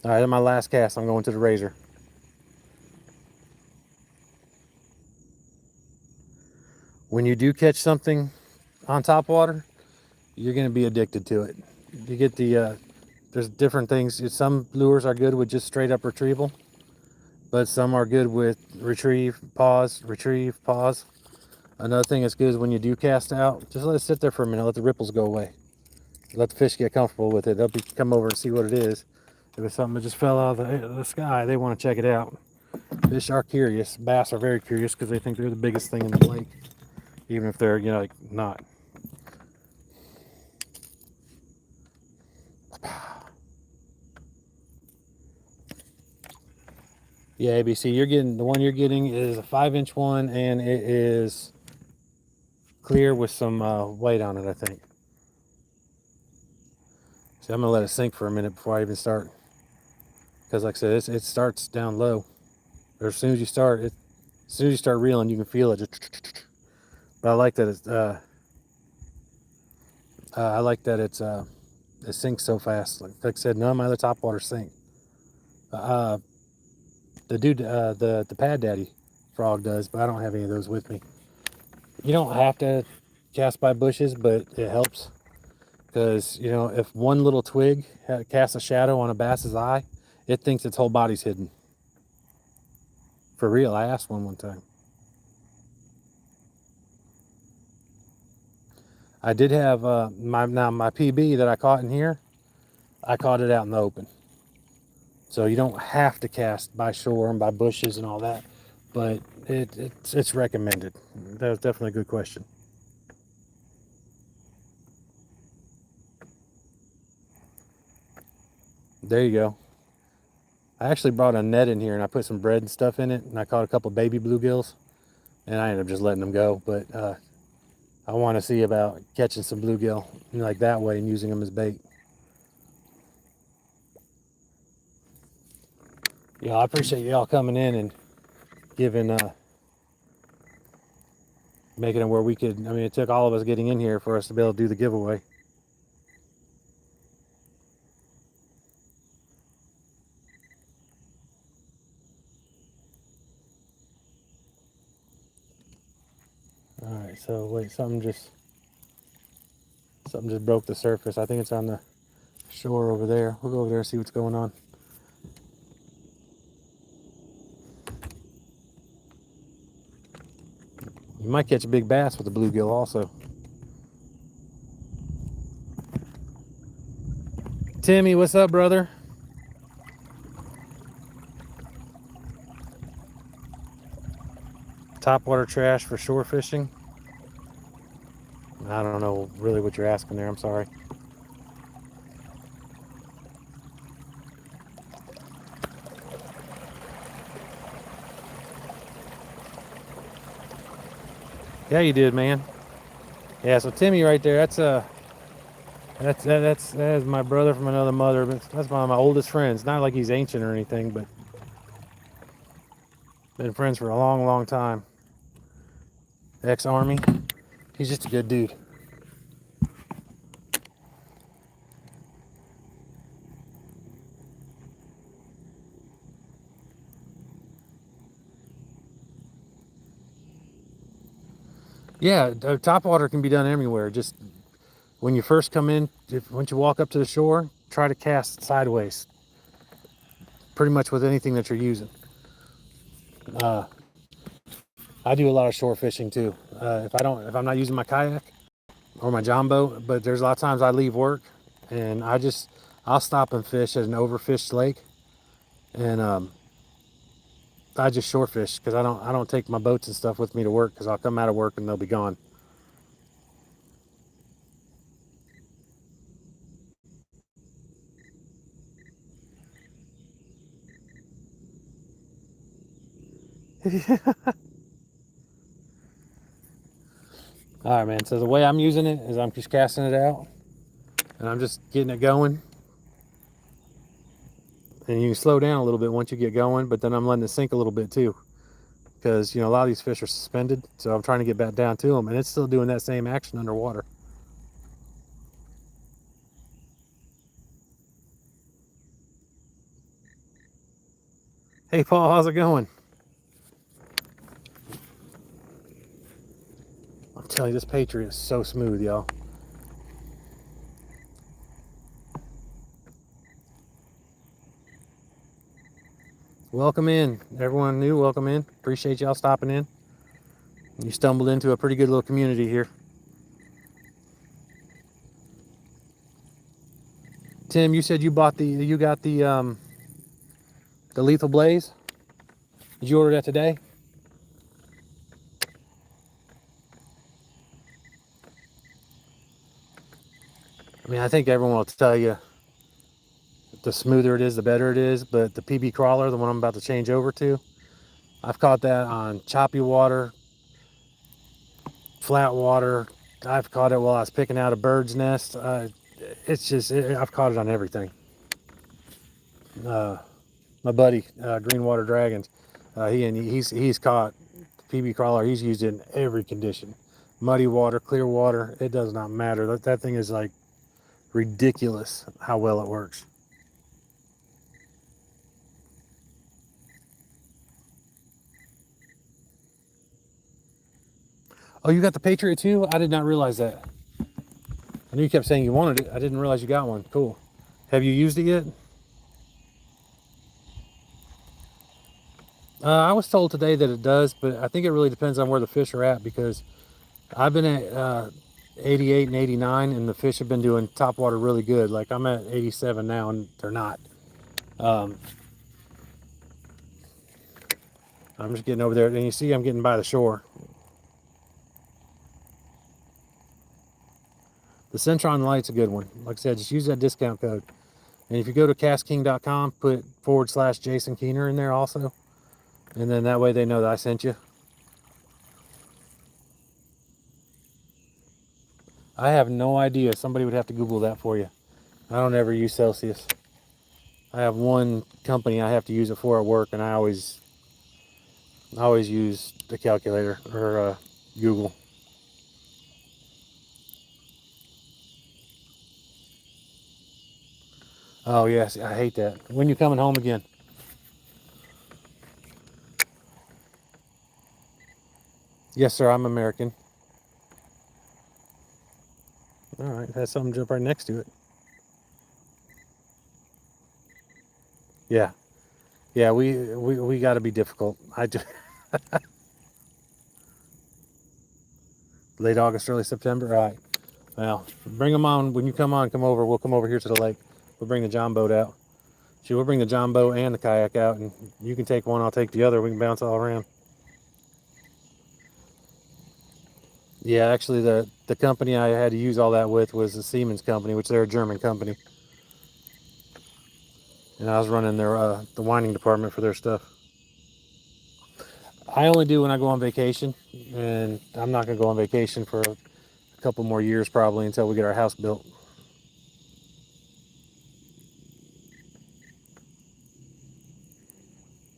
All right, in my last cast, I'm going to the razor. When you do catch something on top water, you're going to be addicted to it. You get there's different things. Some lures are good with just straight up retrieval, but some are good with retrieve, pause, retrieve, pause. Another thing that's good is when you do cast out, just let it sit there for a minute, let the ripples go away. Let the fish get comfortable with it. They'll come over and see what it is. If it's something that just fell out of the sky, they want to check it out. Fish are curious. Bass are very curious because they think they're the biggest thing in the lake, even if they're, like, not. Yeah, ABC, the one you're getting is a 5-inch one, and it is clear with some weight on it, I think. So I'm gonna let it sink for a minute before I even start, because like I said, it starts down low. Or as soon as you start reeling, you can feel it. But I like that it sinks so fast. Like I said, none of my other top water sink. The dude, the Pad Daddy frog does, but I don't have any of those with me. You don't have to cast by bushes, but it helps. Because, if one little twig casts a shadow on a bass's eye, it thinks its whole body's hidden. For real, I asked one time. I did have my PB that I caught in here. I caught it out in the open. So you don't have to cast by shore and by bushes and all that, but it's recommended. That was definitely a good question. There you go. I actually brought a net in here and I put some bread and stuff in it, and I caught a couple baby bluegills, and I ended up just letting them go. But I want to see about catching some bluegill like that way and using them as bait. Yeah, I appreciate y'all coming in and giving, making it where we could. I mean, it took all of us getting in here for us to be able to do the giveaway. All right, so wait, something just broke the surface. I think it's on the shore over there. We'll go over there and see what's going on. You might catch a big bass with a bluegill also. Timmy, what's up, brother? Topwater trash for shore fishing? I don't know really what you're asking there. I'm sorry. Yeah, you did, man. Yeah, so Timmy right there, that is my brother from another mother. But that's one of my oldest friends. Not like he's ancient or anything, but been friends for a long, long time. Ex-Army. He's just a good dude. Yeah, top water can be done anywhere. Just when you first come in, once you walk up to the shore, try to cast sideways. Pretty much with anything that you're using. I do a lot of shore fishing too. If I'm not using my kayak or my john boat, but there's a lot of times I leave work and I'll stop and fish at an overfished lake, and I just shore fish because I don't take my boats and stuff with me to work because I'll come out of work and they'll be gone. All right, man. So the way I'm using it is I'm just casting it out and I'm just getting it going. And you can slow down a little bit once you get going, but then I'm letting it sink a little bit too, because a lot of these fish are suspended, so I'm trying to get back down to them, and it's still doing that same action underwater. Hey Paul, how's it going? I'm telling you, this Patriot is so smooth, y'all. Welcome in, everyone new. Welcome in. Appreciate y'all stopping in. You stumbled into a pretty good little community here. Tim, you said you got the Lethal Blaze. Did you order that today? I mean, I think everyone will tell you the smoother it is, the better it is. But the PB crawler, the one I'm about to change over to, I've caught that on choppy water, flat water. I've caught it while I was picking out a bird's nest. I've caught it on everything. My buddy, Green Water Dragons, he's caught PB crawler. He's used it in every condition, muddy water, clear water. It does not matter. That thing is like ridiculous how well it works. Oh, you got the Patriot too? I did not realize that. I knew you kept saying you wanted it. I didn't realize you got one. Cool. Have you used it yet? I was told today that it does, but I think it really depends on where the fish are at, because I've been at 88 and 89, and the fish have been doing top water really good. Like I'm at 87 now, and they're not. I'm just getting over there, and you see I'm getting by the shore. The Centron Light's a good one. Like I said, just use that discount code. And if you go to castking.com, put / Jason Keener in there also. And then that way they know that I sent you. I have no idea. Somebody would have to Google that for you. I don't ever use Celsius. I have one company I have to use it for at work, and I always use the calculator or Google. Oh yes, I hate that. When you coming home again? Yes, sir. I'm American. All right, has something jump right next to it. Yeah, yeah. We got to be difficult. I just late August, early September. All right. Well, bring them on when you come on. Come over. We'll come over here to the lake. We'll bring the john boat out. See, we'll bring the john boat and the kayak out, and you can take one. I'll take the other. We can bounce all around. Yeah, actually, the company I had to use all that with was the Siemens company, which they're a German company, and I was running their the winding department for their stuff. I only do when I go on vacation, and I'm not gonna go on vacation for a couple more years probably until we get our house built.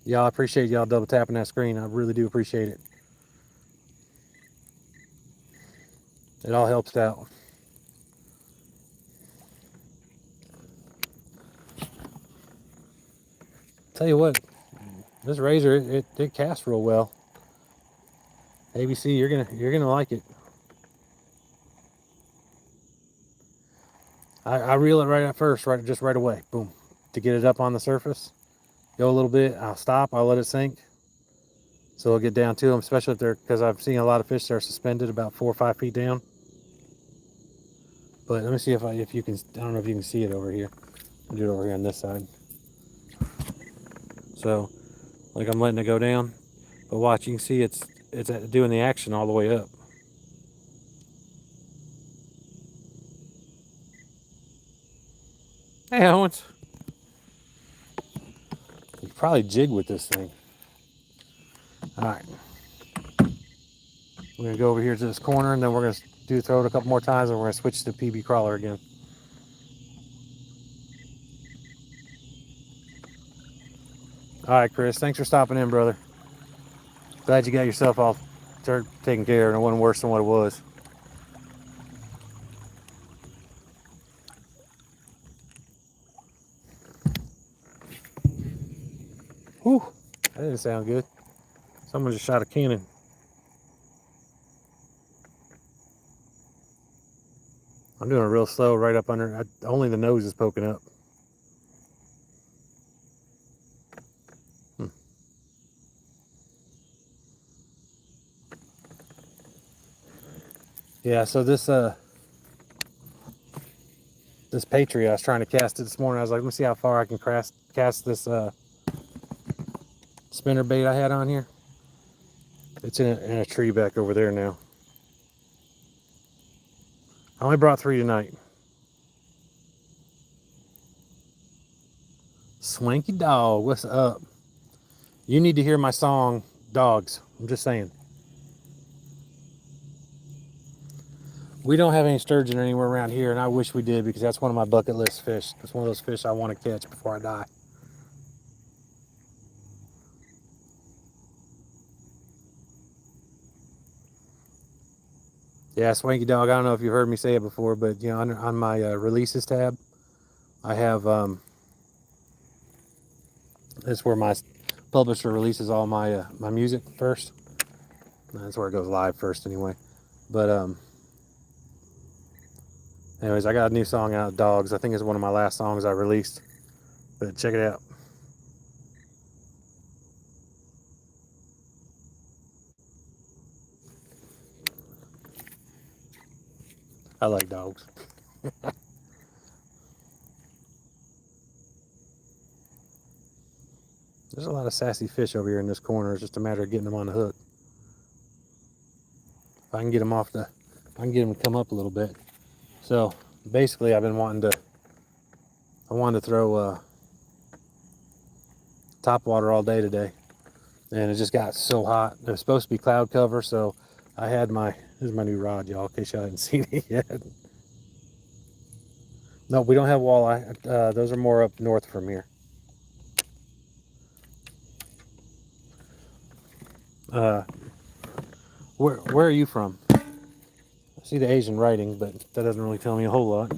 Y'all, I appreciate y'all double tapping that screen. I really do appreciate it. It all helps out. Tell you what, this razor it casts real well. ABC, you're gonna like it. I reel it right at first, just right away, boom, to get it up on the surface. Go a little bit, I'll stop, I'll let it sink, so it'll get down to them, especially if they're, because I've seen a lot of fish that are suspended about 4 or 5 feet down. But let me see if you can. I don't know if you can see it over here. I'll do it over here on this side. So, like I'm letting it go down, but watch, you can see it's doing the action all the way up. Hey, Owens. You could probably jig with this thing. All right. We're gonna go over here to this corner, and then we're gonna throw it a couple more times, and we're gonna switch to PB crawler again. All right, Chris. Thanks for stopping in, brother. Glad you got yourself all taken care of, and it wasn't worse than what it was. Whew, that didn't sound good. Someone just shot a cannon. I'm doing it real slow, right up under. Only the nose is poking up. Yeah, so this Patriot, I was trying to cast it this morning. I was like, let me see how far I can cast this spinner bait I had on here. It's in a tree back over there now. I only brought 3 tonight. Swanky Dog, what's up? You need to hear my song, Dogs. I'm just saying. We don't have any sturgeon anywhere around here, and I wish we did, because that's one of my bucket list fish. It's one of those fish I want to catch before I die. Yeah, Swanky Dog, I don't know if you've heard me say it before, but you know, on my releases tab, I have that's where my publisher releases all my my music first. That's where it goes live first anyway. But anyways, I got a new song out, Dogs. I think it's one of my last songs I released. But check it out. I like dogs. There's a lot of sassy fish over here in this corner. It's just a matter of getting them on the hook. If I can get them I can get them to come up a little bit. So basically, I've been wanting to. I wanted to throw top water all day today, and it just got so hot. It was supposed to be cloud cover, so I had my, this is my new rod, y'all, in case y'all hadn't seen it yet. No, we don't have walleye. Those are more up north from here. Where are you from? I see the Asian writing, but that doesn't really tell me a whole lot.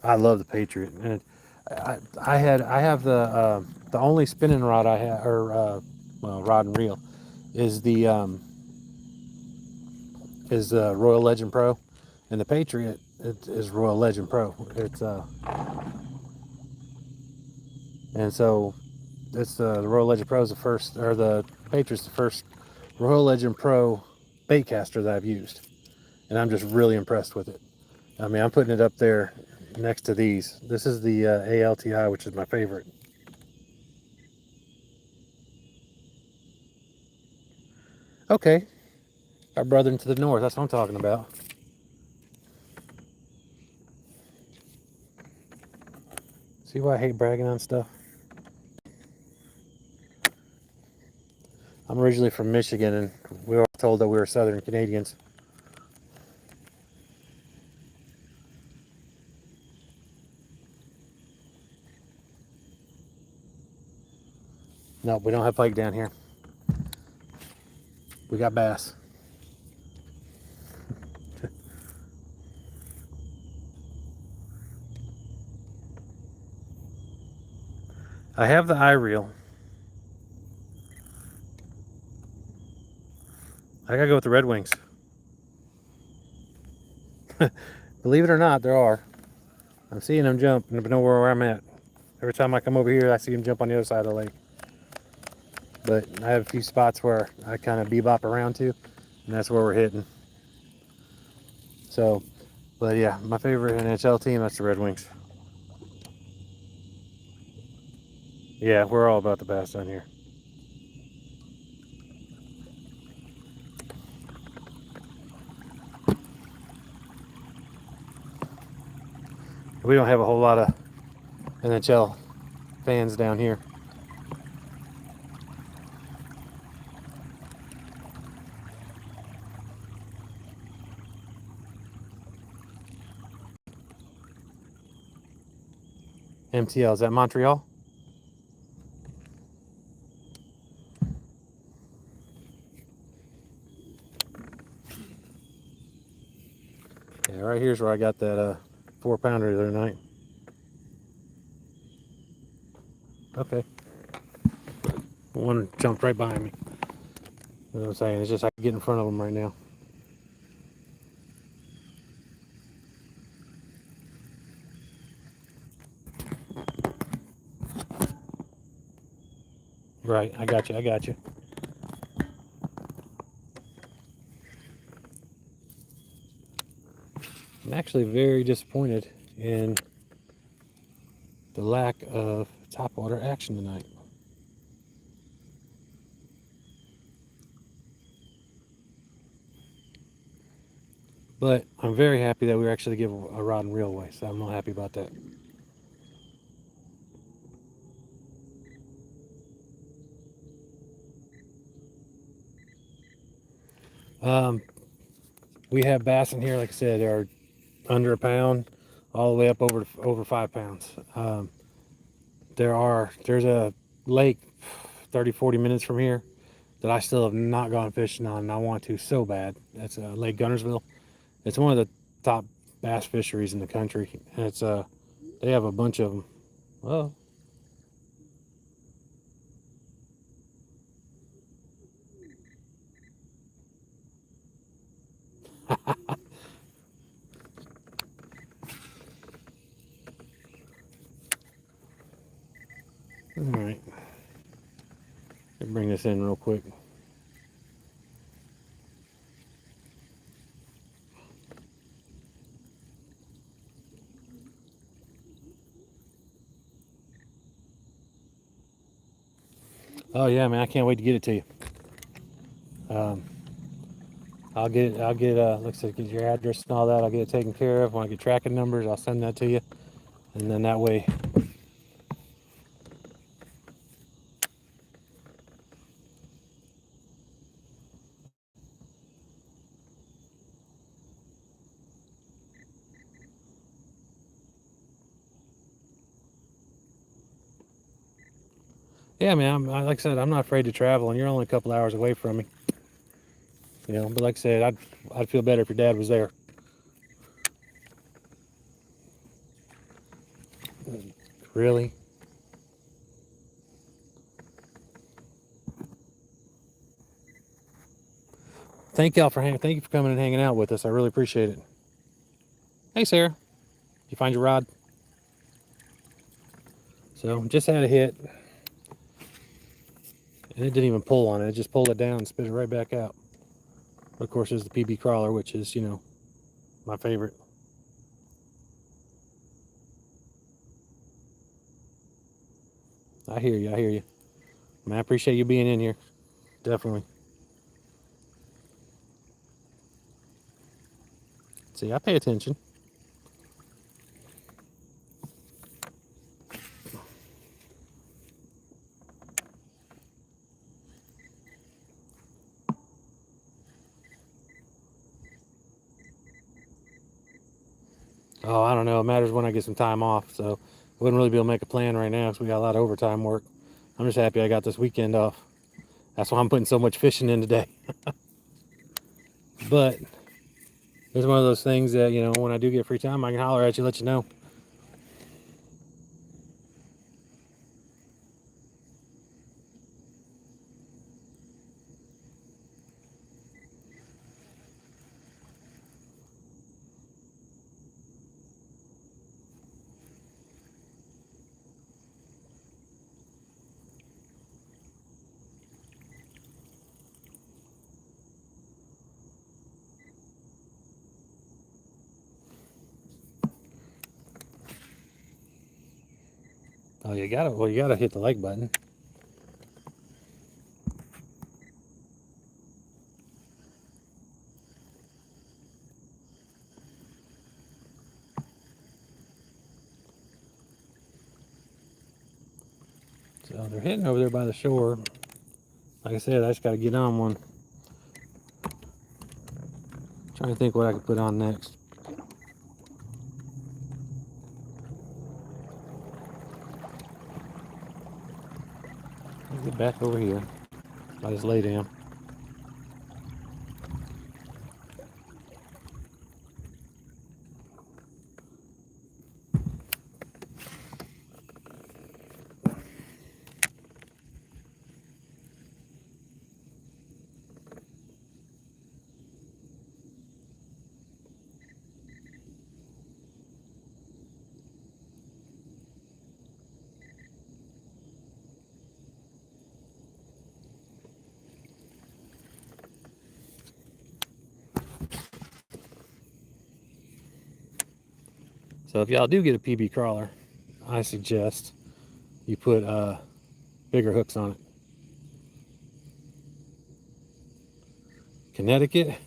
I love the Patriot, and I have the only spinning rod I have, or well, rod and reel, is the Royal Legend Pro, and the Patriot is Royal Legend Pro. It's and so it's the Royal Legend Pro is the first, or the Patriot's the first Royal Legend Pro bait caster that I've used, and I'm just really impressed with it. I mean, I'm putting it up there next to these. This is the ALTI, which is my favorite. Okay, our brethren to the north, that's what I'm talking about. See why I hate bragging on stuff? I'm originally from Michigan, and we were told that we were Southern Canadians. No, we don't have pike down here. We got bass. I have the eye reel. I gotta go with the Red Wings. Believe it or not, there are. I'm seeing them jump, and I know where I'm at. Every time I come over here, I see them jump on the other side of the lake. But I have a few spots where I kind of bebop around to, and that's where we're hitting. So, but yeah, my favorite NHL team, that's the Red Wings. Yeah, we're all about the bass down here. We don't have a whole lot of NHL fans down here. MTL, is that Montreal? Yeah, right here's where I got that 4-pounder the other night. Okay. One jumped right behind me. You know what I'm saying? It's just I can get in front of them right now. Right, I got you, I got you. I'm actually very disappointed in the lack of topwater action tonight. But I'm very happy that we were actually give a rod and reel away, so I'm not happy about that. We have bass in here, like I said, they're under a pound, all the way up over 5 pounds. There's a lake 30-40 minutes from here that I still have not gone fishing on, and I want to so bad. That's Lake Gunnersville. It's one of the top bass fisheries in the country, and it's they have a bunch of them. Oh. All right. Let me bring this in real quick. Oh yeah, man, I can't wait to get it to you. Um, like I said, get your address and all that. I'll get it taken care of. When I get tracking numbers, I'll send that to you, and then that way. Yeah, man. Like I said, I'm not afraid to travel, and you're only a couple hours away from me. But like I said, I'd feel better if your dad was there. Really? Thank you for coming and hanging out with us. I really appreciate it. Hey, Sarah. Did you find your rod? So just had a hit, and it didn't even pull on it. It just pulled it down and spit it right back out. Of course, there's the PB crawler, which is my favorite. I hear you. I hear you. Man, I appreciate you being in here. Definitely. See, I pay attention. Oh, I don't know. It matters when I get some time off. So I wouldn't really be able to make a plan right now because we got a lot of overtime work. I'm just happy I got this weekend off. That's why I'm putting so much fishing in today. But it's one of those things that, when I do get free time, I can holler at you, let you know. Oh, you gotta hit the like button. So they're hitting over there by the shore. Like I said, I just gotta get on one. Trying to think what I could put on next. I'll get back over here. I just lay down. So if y'all do get a PB crawler, I suggest you put bigger hooks on it. Connecticut?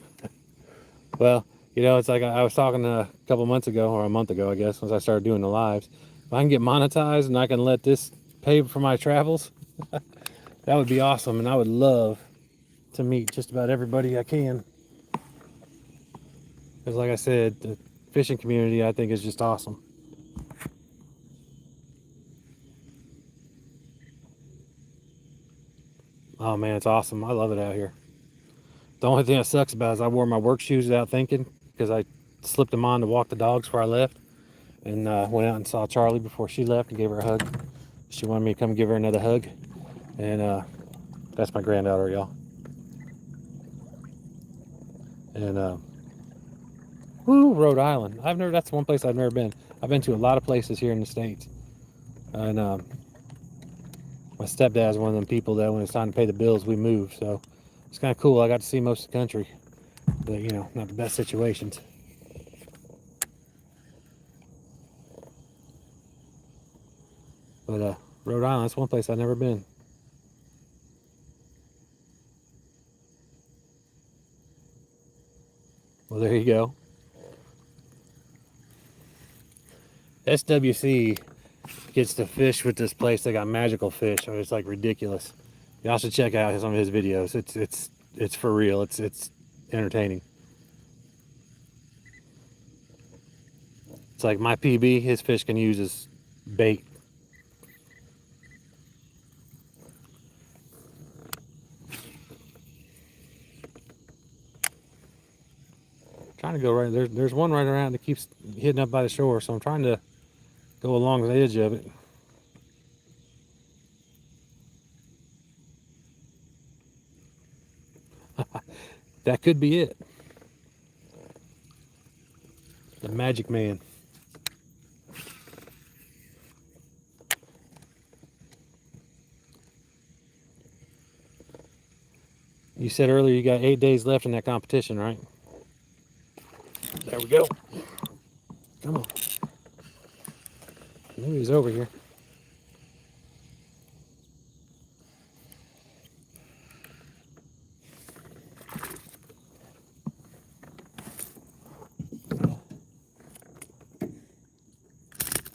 Well, it's like I was talking a couple months ago, or a month ago, I guess, once I started doing the lives. If I can get monetized and I can let this pay for my travels, that would be awesome. And I would love to meet just about everybody I can. Because like I said, the fishing community, I think, is just awesome. Oh man, it's awesome. I love it out here. The only thing that sucks about it is I wore my work shoes without thinking because I slipped them on to walk the dogs before I left, and went out and saw Charlie before she left and gave her a hug. She wanted me to come give her another hug, and that's my granddaughter, y'all. And woo, Rhode Island. That's one place I've never been. I've been to a lot of places here in the States, and my stepdad's one of them people that when it's time to pay the bills, we move. So it's kind of cool. I got to see most of the country, but not the best situations. But Rhode Island, that's one place I've never been. Well, there you go. SWC gets to fish with this place. They got magical fish. I mean, it's like ridiculous. Y'all should check out some of his videos. It's for real. It's entertaining. It's like my PB. His fish can use as bait. Trying to go right there. There's one right around that keeps hitting up by the shore, so I'm trying to go along the edge of it. That could be it. The magic man. You said earlier you got 8 days left in that competition, right? There we go. Come on. I knew he was over here.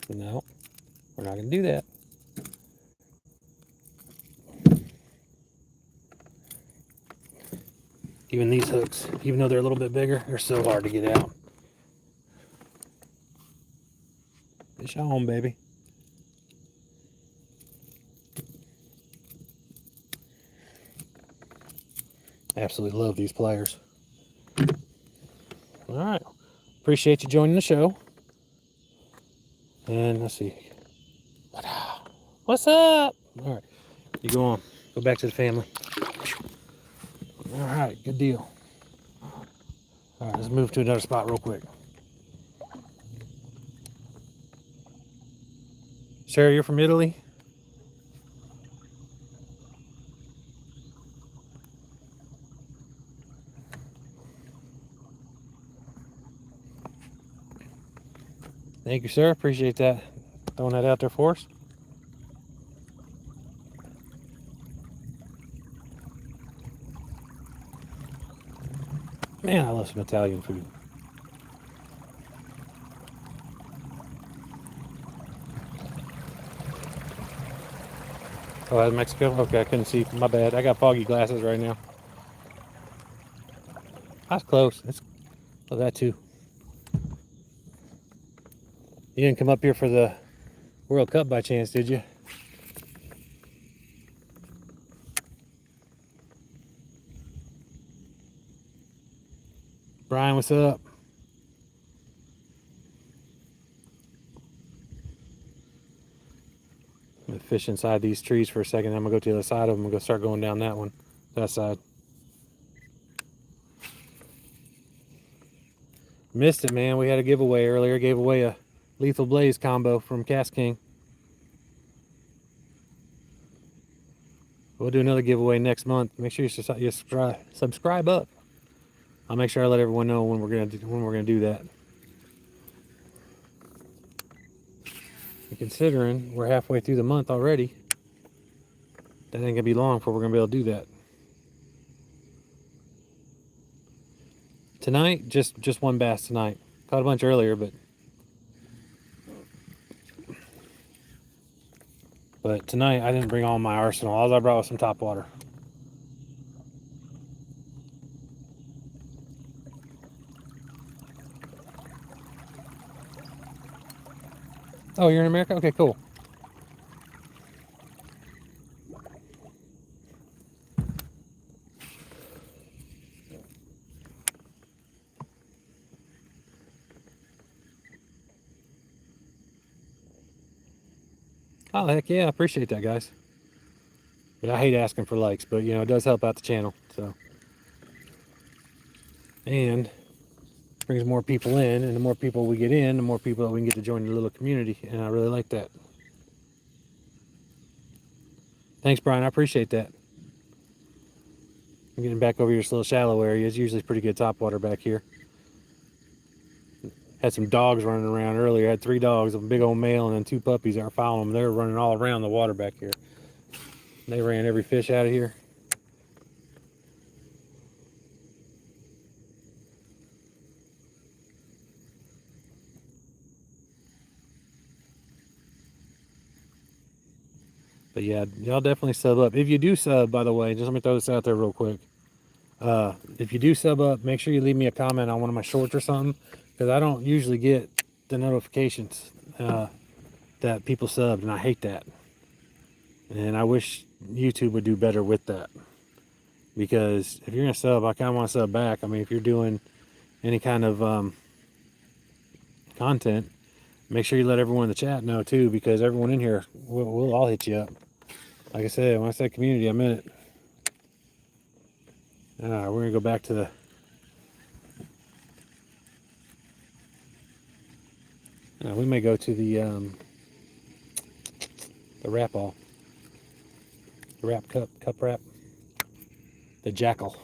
No, we're not going to do that. Even these hooks, even though they're a little bit bigger, they're so hard to get out. Fish on, baby. Absolutely love these pliers. All right. Appreciate you joining the show. And let's see. What's up? All right. You go on. Go back to the family. All right. Good deal. All right. Let's move to another spot real quick. Sarah, you're from Italy? Thank you, sir. Appreciate that. Throwing that out there for us. Man, I love some Italian food. Oh, that's Mexico? Okay, I couldn't see. My bad. I got foggy glasses right now. That's close. That's that too. You didn't come up here for the World Cup by chance, did you? Brian, what's up? I'm gonna fish inside these trees for a second. I'm gonna go to the other side of them. I'm gonna start going down that one, that side. Missed it, man. We had a giveaway earlier. Gave away a Lethal Blaze combo from Cast King. We'll do another giveaway next month. Make sure you subscribe up. I'll make sure I let everyone know when we're gonna do that. And considering we're halfway through the month already, that ain't gonna be long before we're gonna be able to do that. Tonight, just one bass tonight. Caught a bunch earlier, but tonight I didn't bring all my arsenal. All I brought was some topwater. Oh, you're in America? Okay, cool. Oh, heck yeah, I appreciate that, guys. But I hate asking for likes, but you know, it does help out the channel, so. And brings more people in, and the more people we get in, the more people that we can get to join the little community, and I really like that. Thanks, Brian, I appreciate that. I'm getting back over here to this little shallow area. It's usually pretty good topwater back here. Had some dogs running around earlier. Had 3 dogs, a big old male and then 2 puppies that were following them. They were running all around the water back here. They ran every fish out of here. But yeah, y'all definitely sub up. If you do sub, by the way, just let me throw this out there real quick. If you do sub up, make sure you leave me a comment on one of my shorts or something, because I don't usually get the notifications that people subbed, and I hate that. And I wish YouTube would do better with that. Because if you're gonna sub, I kind of want to sub back. I mean, if you're doing any kind of content, make sure you let everyone in the chat know too, because everyone in here, we'll all hit you up. Like I said, when I said community, I meant it. All right, we're gonna go back to we may go to the wrap all, the wrap cup wrap, the jackal.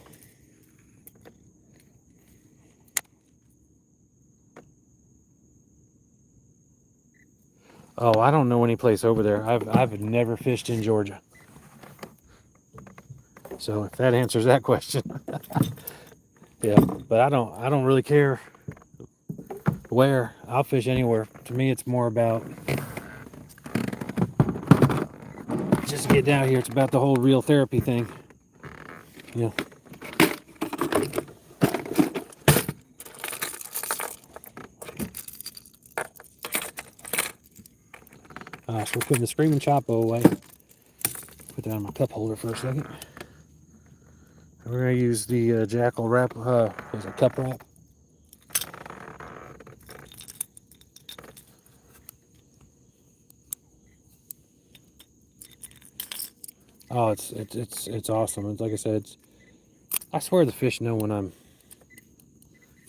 Oh, I don't know any place over there. I've never fished in Georgia. So if that answers that question, yeah. But I don't really care where. I'll fish anywhere. To me, it's more about just getting out here. It's about the whole real therapy thing. Yeah. So we're putting the screaming Chapo away. Put that on my cup holder for a second. We're gonna use the jackal wrap. Is it cup wrap? Oh, it's awesome. It's like I said. I swear the fish know when I'm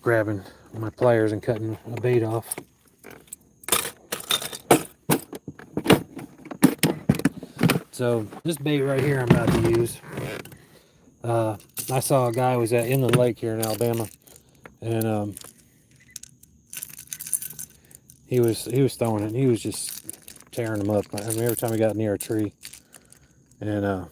grabbing my pliers and cutting a bait off. So this bait right here I'm about to use. I saw a guy was at Inland Lake here in Alabama, and he was throwing it. And he was just tearing them up. I mean, every time he got near a tree, and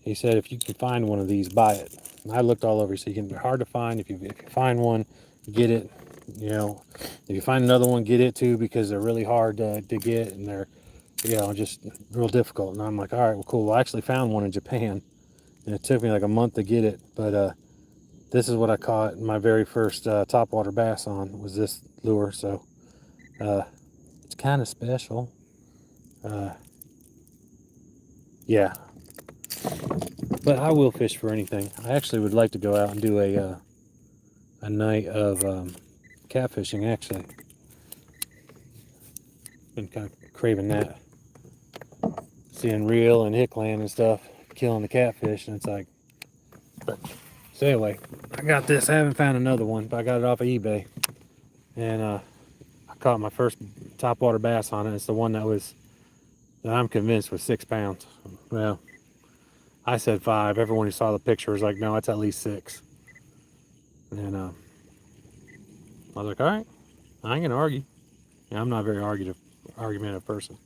he said if you can find one of these, buy it. And I looked all over. He said they're hard to find. If you find one, get it. You know, if you find another one, get it too, because they're really hard to get, and they're just real difficult. And I'm like, all right, well, cool. Well, I actually found one in Japan, and it took me like a month to get it, but this is what I caught my very first topwater bass on, was this lure. So it's kind of special. Yeah, but I will fish for anything. I actually would like to go out and do a night of catfishing. Actually, been kind of craving that. Seeing reel and hickland and stuff, killing the catfish, and it's like. But so anyway, I got this. I haven't found another one, but I got it off of eBay, and I caught my first topwater bass on it. It's the one that I'm convinced was 6 pounds. Well, I said 5. Everyone who saw the picture was like, no, it's at least 6. And I was like, all right, I ain't gonna argue. Yeah, I'm not a very argumentative person.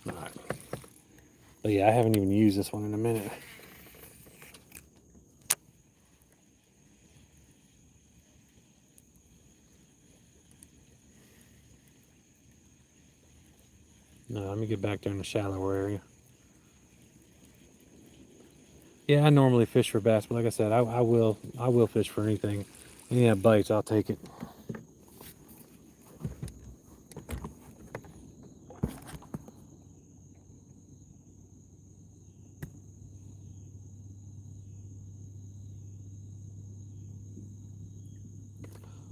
All right. But yeah, I haven't even used this one in a minute. No, let me get back there in the shallower area. Yeah, I normally fish for bass, but like I said, I will fish for anything. Any that bites, I'll take it.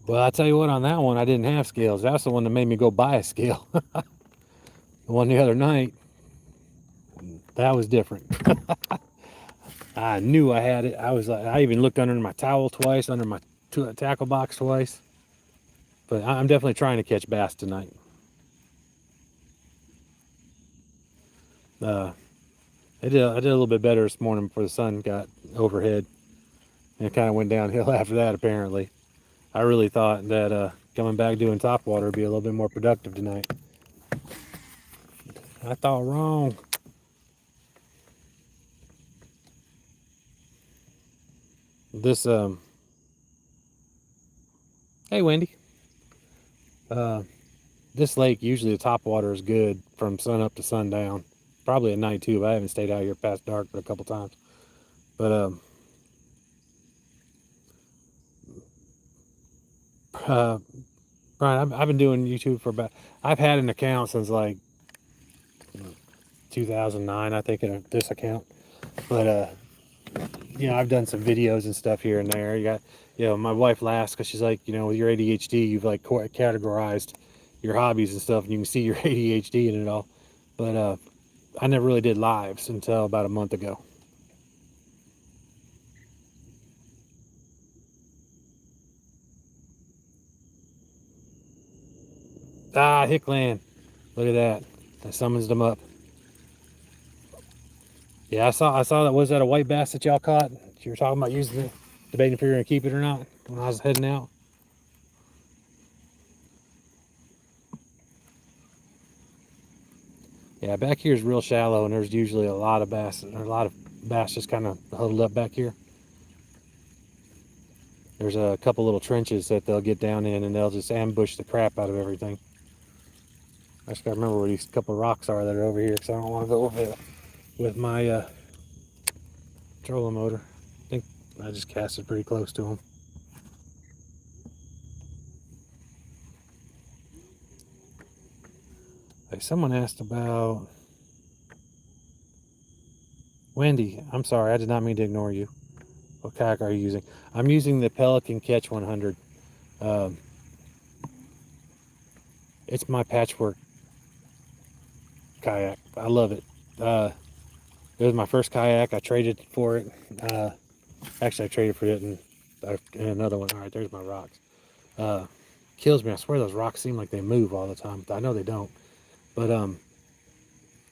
Well, I tell you what, on that one, I didn't have scales. That's the one that made me go buy a scale. The one the other night, that was different. I knew I had it. I was like, I even looked under my towel twice, under my tackle box twice. But I'm definitely trying to catch bass tonight. I did a little bit better this morning before the sun got overhead, and it kind of went downhill after that. Apparently, I really thought that coming back doing topwater would be a little bit more productive tonight. I thought wrong. This hey Wendy. this lake, usually the top water is good from sun up to sundown. Probably at night too, but I haven't stayed out here past dark but a couple times. But uh, Brian, I've been doing YouTube for about. I've had an account since like 2009, I think, in this account. But I've done some videos and stuff here and there. You got, my wife laughs because she's like, with your ADHD, you've like categorized your hobbies and stuff, and you can see your ADHD in it all. But I never really did lives until about a month ago. Ah, Hickland. Look at that. That summons them up. Yeah, I saw that. Was that a white bass that y'all caught? You were talking about using it, debating if you were gonna keep it or not when I was heading out. Yeah, back here is real shallow, and there's usually a lot of bass. Or a lot of bass just kind of huddled up back here. There's a couple little trenches that they'll get down in, and they'll just ambush the crap out of everything. I just gotta remember where these couple of rocks are that are over here, because I don't want to go over there with my trolling motor. I think I just casted pretty close to them. Hey, someone asked about Wendy. I'm sorry, I did not mean to ignore you. What kayak are you using? I'm using the Pelican Catch 100. Um, it's my patchwork kayak. I love it. It was my first kayak. I traded for it. Actually, I traded for it and another one. All right, there's my rocks. Uh, Kills me. I swear those rocks seem like they move all the time. I know they don't. But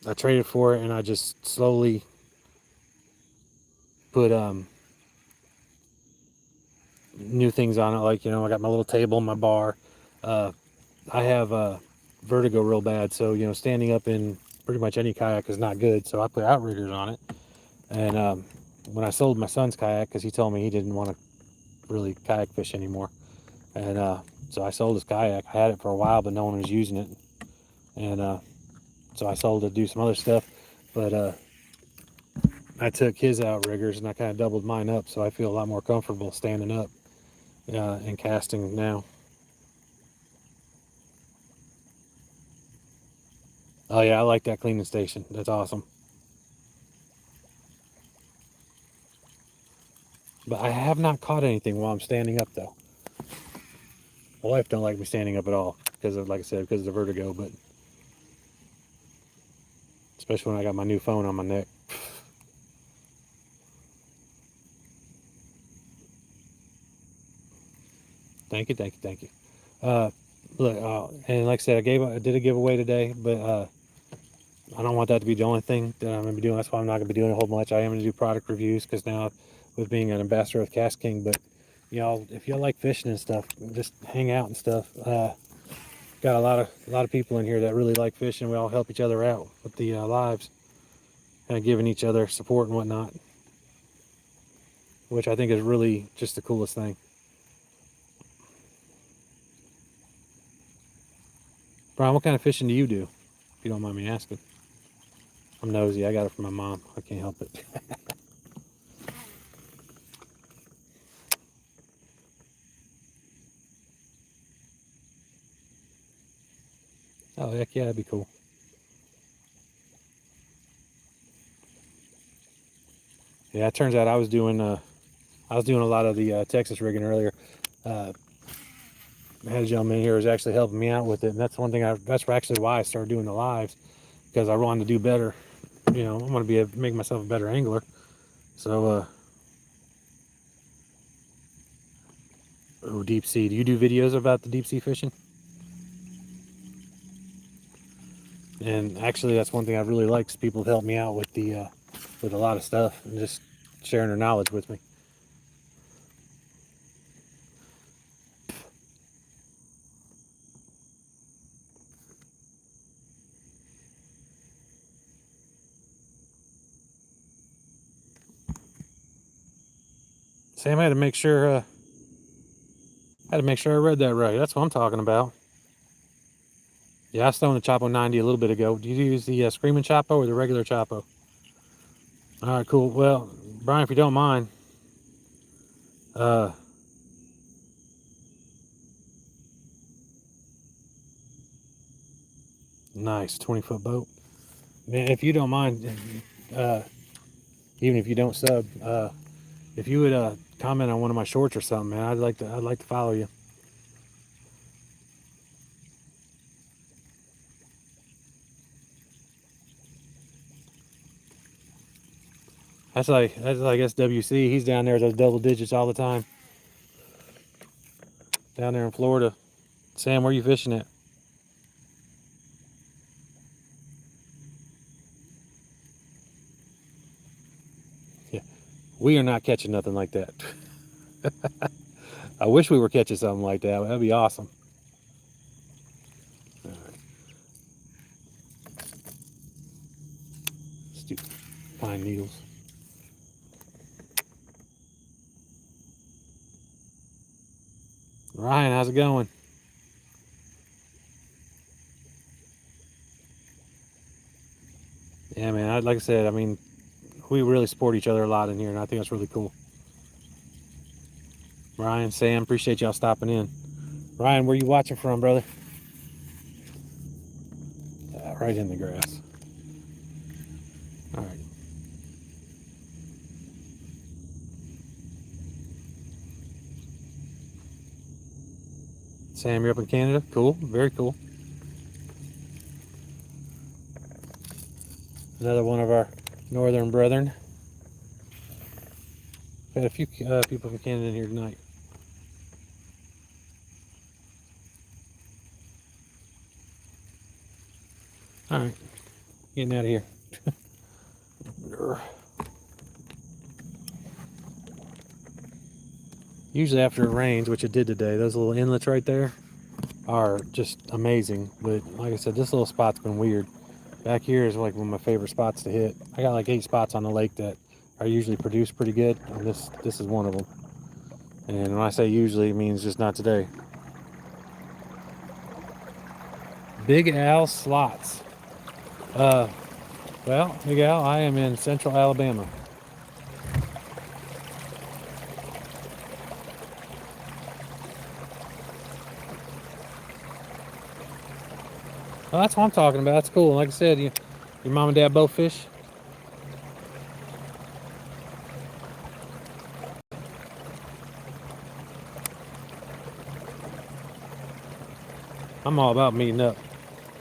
I traded for it, and I just slowly put new things on it. Like, I got my little table, my bar. Uh, I have vertigo real bad, so standing up in pretty much any kayak is not good. So I put outriggers on it. And when I sold my son's kayak, because he told me he didn't want to really kayak fish anymore, and so I sold his kayak. I had it for a while, but no one was using it, and so I sold it to do some other stuff. But I took his outriggers and I kind of doubled mine up, so I feel a lot more comfortable standing up and casting now. Oh yeah, I like that cleaning station. That's awesome. But I have not caught anything while I'm standing up though. My wife don't like me standing up at all because of, like I said, because of the vertigo. But especially when I got my new phone on my neck. Thank you, thank you, thank you. Uh, Look, and like I said, I did a giveaway today, but I don't want that to be the only thing that I'm gonna be doing. That's why I'm not gonna be doing a whole bunch. I am gonna do product reviews because now, with being an ambassador of Cast King, but if y'all like fishing and stuff, just hang out and stuff. Got a lot of people in here that really like fishing. We all help each other out with the lives, kind of giving each other support and whatnot, which I think is really just the coolest thing. Brian, what kind of fishing do you do? If you don't mind me asking. I'm nosy. I got it from my mom. I can't help it. Oh heck yeah, that'd be cool. Yeah, it turns out I was doing a lot of the Texas rigging earlier. Uh, I had a gentleman here who was actually helping me out with it, and that's one thing. That's actually why I started doing the lives, because I wanted to do better. I want to make myself a better angler. So, oh, deep sea. Do you do videos about the deep sea fishing? And actually, that's one thing I really like. Is people have helped me out with a lot of stuff and just sharing their knowledge with me. Sam, I had to make sure. I had to make sure I read that right. That's what I'm talking about. Yeah, I stoned the Chapo 90 a little bit ago. Do you use the Screaming Chapo or the regular Chapo? All right, cool. Well, Brian, if you don't mind, uh, nice 20-foot boat. Man, if you don't mind, uh, even if you don't sub, if you would comment on one of my shorts or something, man, I'd like to follow you. That's like SWC. He's down there at those double digits all the time. Down there in Florida. Sam, where you fishing at? Yeah, we are not catching nothing like that. I wish we were catching something like that. That'd be awesome. All right. Stupid pine needles. Ryan, how's it going? Yeah, man. Like I said, I mean, we really support each other a lot in here, and I think that's really cool. Ryan, Sam, appreciate y'all stopping in. Ryan, where you watching from, brother? Right in the grass. All right. Sam, you're up in Canada? Cool. Very cool. Another one of our northern brethren. Got a few people from Canada in here tonight. All right. Getting out of here. Usually after it rains, which it did today, those little inlets right there are just amazing. But like I said, this little spot's been weird. Back here is like one of my favorite spots to hit. I got like 8 spots on the lake that are usually produce pretty good, and this is one of them. And when I say usually, it means just not today. Big Al slots. Uh, well, Big Al, I am in Central Alabama. Well, that's what I'm talking about. That's cool. Like I said, your mom and dad both fish. I'm all about meeting up.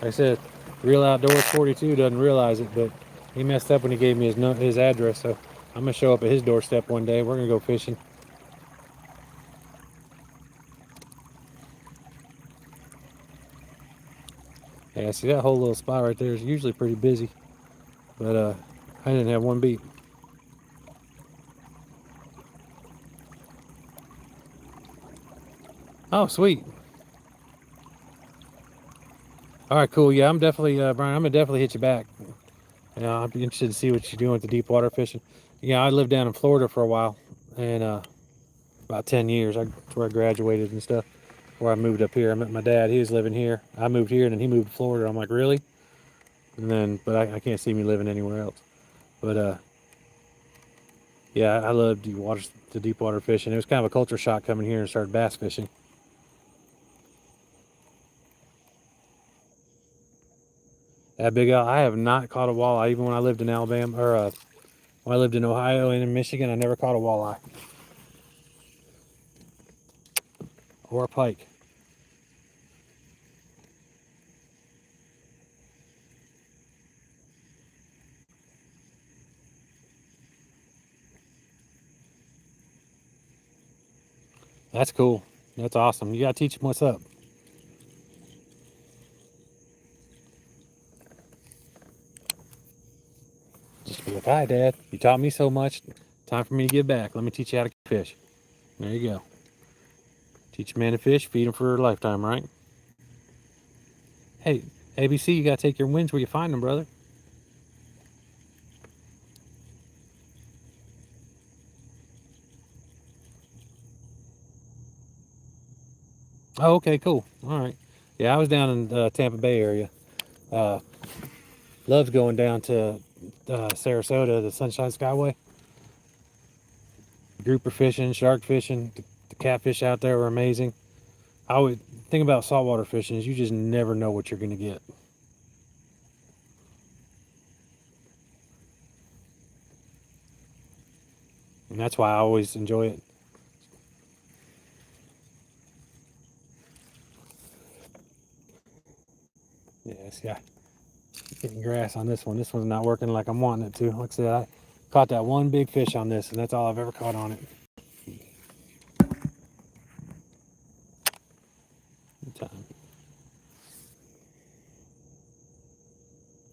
Like I said, Real Outdoors 42 doesn't realize it, but he messed up when he gave me his address. So I'm gonna show up at his doorstep one day. We're gonna go fishing. Yeah, see that whole little spot right there is usually pretty busy, but I didn't have one beat. Oh, sweet. All right, cool. Yeah, I'm definitely Brian. I'm gonna definitely hit you back. I'd be interested to see what you're doing with the deep water fishing. Yeah, I lived down in Florida for a while, and about 10 years. That's where I graduated and stuff. Where I moved up here. I met my dad. He was living here. I moved here, and then he moved to Florida. I'm like, really? And then, but I can't see me living anywhere else. But yeah, I love the deep water fishing. It was kind of a culture shock coming here and started bass fishing. That Big Al, I have not caught a walleye even when I lived in Alabama or when I lived in Ohio and in Michigan. I never caught a walleye or a pike. That's cool. That's awesome. You gotta teach them what's up. Just be like, "Hi, Dad. You taught me so much. Time for me to give back. Let me teach you how to fish." There you go. Teach a man to fish, feed him for a lifetime, right? Hey, ABC, you gotta take your wins where you find them, brother. Oh, okay, cool. All right. Yeah, I was down in the Tampa Bay area. Loved going down to Sarasota, the Sunshine Skyway. Grouper fishing, shark fishing. The catfish out there were amazing. I would think about saltwater fishing is you just never know what you're going to get. And that's why I always enjoy it. Yes, yeah. Getting grass on this one. This one's not working like I'm wanting it to. Like I said, I caught that one big fish on this, and that's all I've ever caught on it. Time.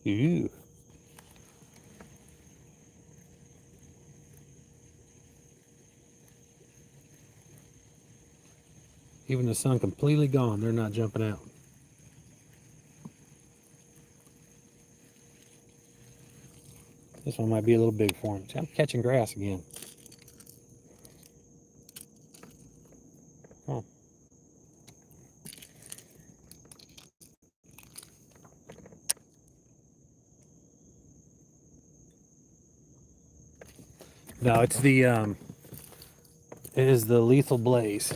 Ooh. Even the sun completely gone, they're not jumping out. This one might be a little big for him. See, I'm catching grass again. Come on. No, it's the it is the Lethal Blaze.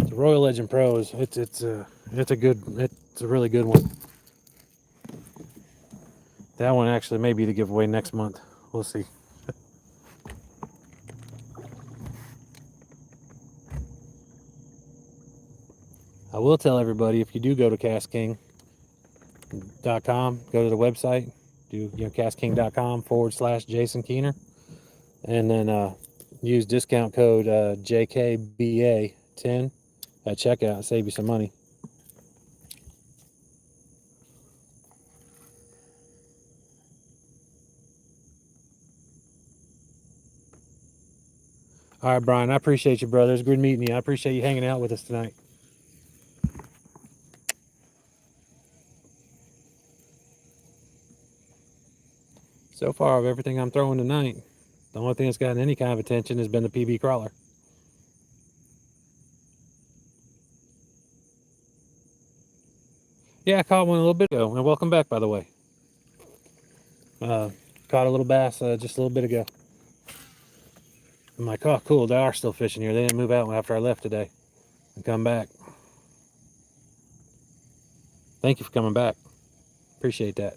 It's a Royal Legend Pros. It's a really good one. That one actually may be the giveaway next month. We'll see. I will tell everybody, if you do go to CastKing.com, go to the website, do castking.com/Jason Keener, and then use discount code JKBA10 at checkout, save you some money. All right, Brian, I appreciate you, brother. It's good meeting you. I appreciate you hanging out with us tonight. So far, of everything I'm throwing tonight, the only thing that's gotten any kind of attention has been the PB crawler. Yeah, I caught one a little bit ago, and welcome back, by the way. Caught a little bass just a little bit ago. I'm like, oh, cool, they are still fishing here. They didn't move out after I left today and come back. Thank you for coming back. Appreciate that.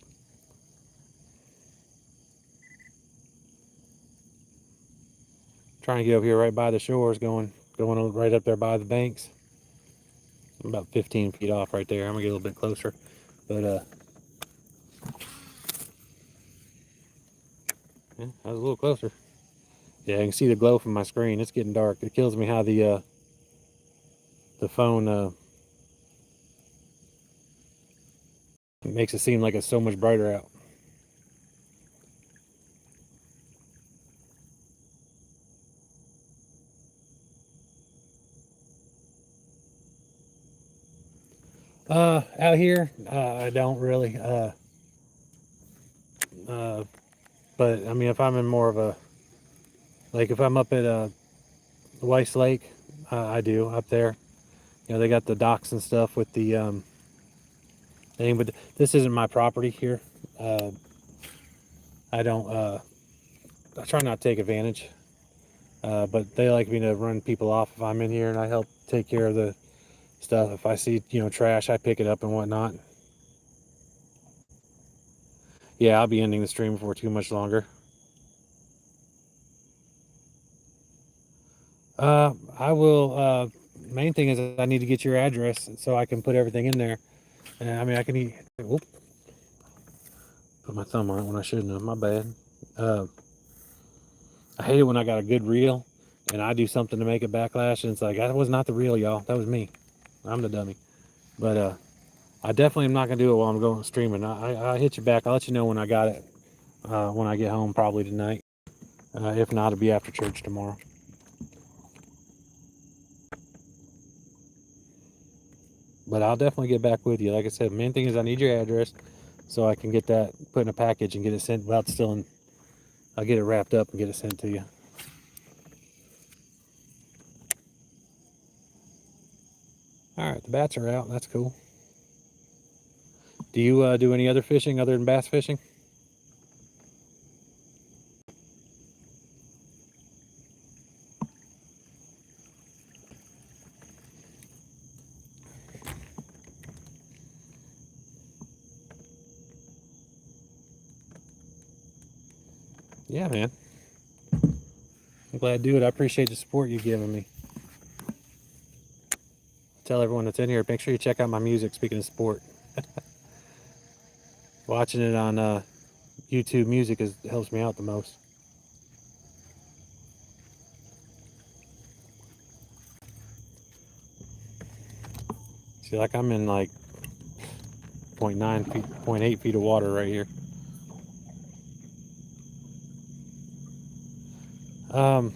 Trying to get over here right by the shores, going right up there by the banks. I'm about 15 feet off right there. I'm gonna get a little bit closer, but yeah, I was a little closer. Yeah, I can see the glow from my screen. It's getting dark. It kills me how the phone makes it seem like it's so much brighter out. Out here, I don't really. But I mean, if I'm in more of a, like if I'm up at Weiss Lake, I do up there. You know, they got the docks and stuff with the thing, but this isn't my property here. I don't. I try not to take advantage, but they like me to run people off if I'm in here, and I help take care of the stuff. If I see trash, I pick it up and whatnot. Yeah, I'll be ending the stream for too much longer. I will. Main thing is I need to get your address so I can put everything in there. I mean, I can eat. Whoop, put my thumb on it when I shouldn't have. My bad. I hate it when I got a good reel and I do something to make it backlash, and it's like that was not the reel, y'all. That was me. I'm the dummy. But I definitely am not gonna do it while I'm going streaming. I'll hit you back. I'll let you know when I got it. When I get home, probably tonight. If not, it'll be after church tomorrow. But I'll definitely get back with you. Like I said, main thing is I need your address so I can get that put in a package and get it sent. Well, it's still in. I'll get it wrapped up and get it sent to you. All right, the bats are out. That's cool. Do you do any other fishing other than bass fishing? Yeah, man. I'm glad to do it. I appreciate the support you've given me. Tell everyone that's in here, make sure you check out my music. Speaking of sport, watching it on YouTube Music helps me out the most. See, like I'm in like 0.9 feet, 0.8 feet of water right here. Um,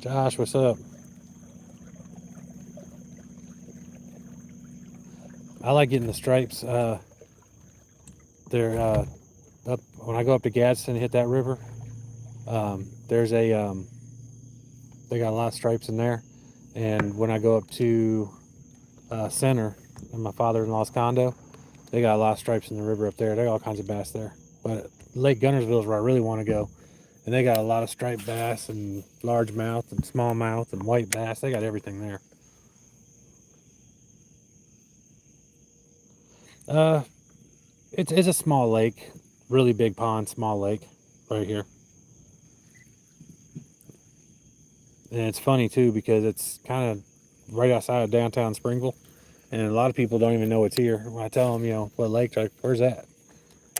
Josh, what's up? I like getting the stripes. They're up when I go up to Gadsden and hit that river. There's a they got a lot of stripes in there, and when I go up to Center in my father-in-law's condo, they got a lot of stripes in the river up there. They got all kinds of bass there. But Lake Gunnersville is where I really want to go, and they got a lot of striped bass and largemouth and smallmouth and white bass. They got everything there. Uh, it's a small lake, really big pond, small lake, right here. And it's funny too because it's kind of right outside of downtown Springville, and a lot of people don't even know it's here. When I tell them, what lake, they're like, where's that?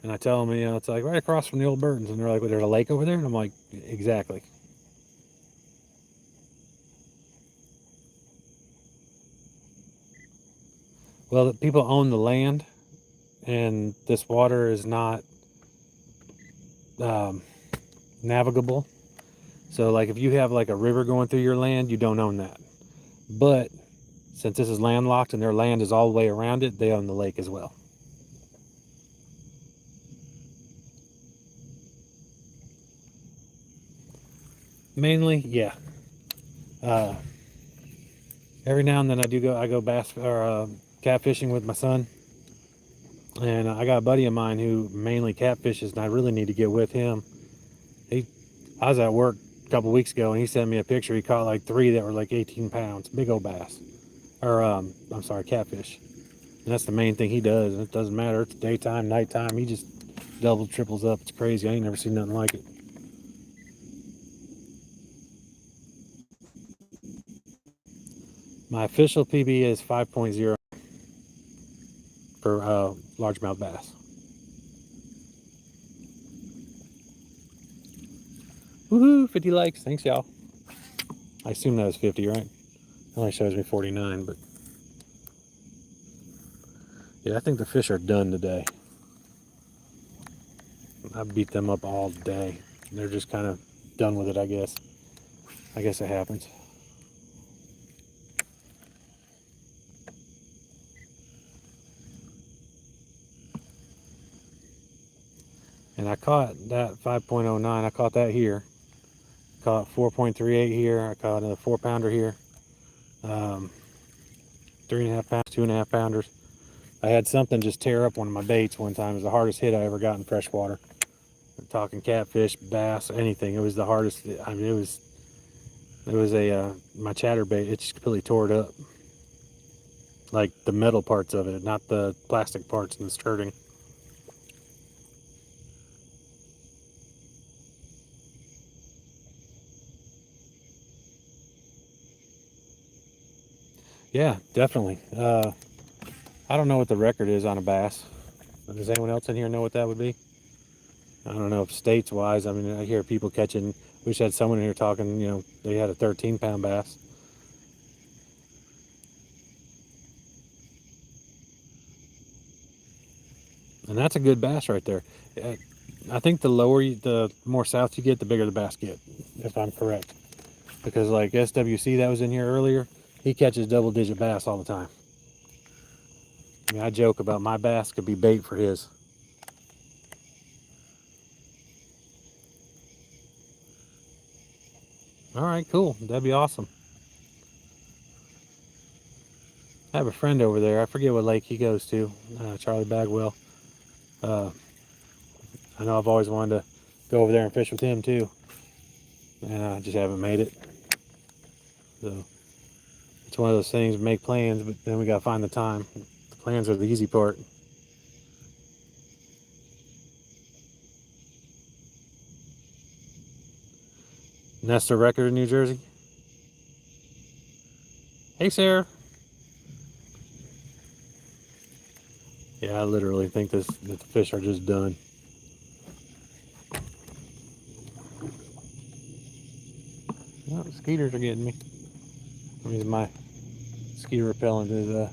And I tell them, it's like right across from the old Burtons, and they're like, well, there's a lake over there, and I'm like, exactly. Well, people own the land, and this water is not um, navigable. So, like, if you have like a river going through your land, you don't own that. But since this is landlocked and their land is all the way around it, they own the lake as well. Mainly, yeah. Uh, every now and then I go bass or catfishing with my son, and I got a buddy of mine who mainly catfishes, and I really need to get with him. He, I was at work a couple weeks ago, and he sent me a picture. He caught like 3 that were like 18 pounds, big old bass, or I'm sorry, catfish. And that's the main thing he does. It doesn't matter. It's daytime, nighttime. He just double, triples up. It's crazy. I ain't never seen nothing like it. My official PB is 5.0 for largemouth bass. Woohoo! 50 likes. Thanks, y'all. I assume that was 50, right? It only shows me 49, but yeah, I think the fish are done today. I beat them up all day. They're just kind of done with it, I guess. I guess it happens. And I caught that 5.09. I caught that here. Caught 4.38 here. I caught a 4-pounder here. 3.5 pounds, 2.5 pounders. I had something just tear up one of my baits one time. It was the hardest hit I ever got in freshwater. I'm talking catfish, bass, anything. It was the hardest. I mean, it was a my chatterbait. It just completely tore it up, like the metal parts of it, not the plastic parts and the skirting. Yeah, definitely. I don't know what the record is on a bass. Does anyone else in here know what that would be? I don't know if states wise. I mean, I hear people catching. We just had someone in here talking. They had a 13-pound bass. And that's a good bass right there. I think the more south you get, the bigger the bass get, if I'm correct. Because like SWC that was in here earlier, he catches double-digit bass all the time. I mean, I joke about my bass could be bait for his. All right, cool. That'd be awesome. I have a friend over there. I forget what lake he goes to, Charlie Bagwell. Uh, I know I've always wanted to go over there and fish with him too, and I just haven't made it. So it's one of those things, we make plans, but then we gotta find the time. The plans are the easy part. Nestor Record in New Jersey. Hey, Sarah. Yeah, I literally think that the fish are just done. Oh, skeeters are getting me. That means my skeeter repellent is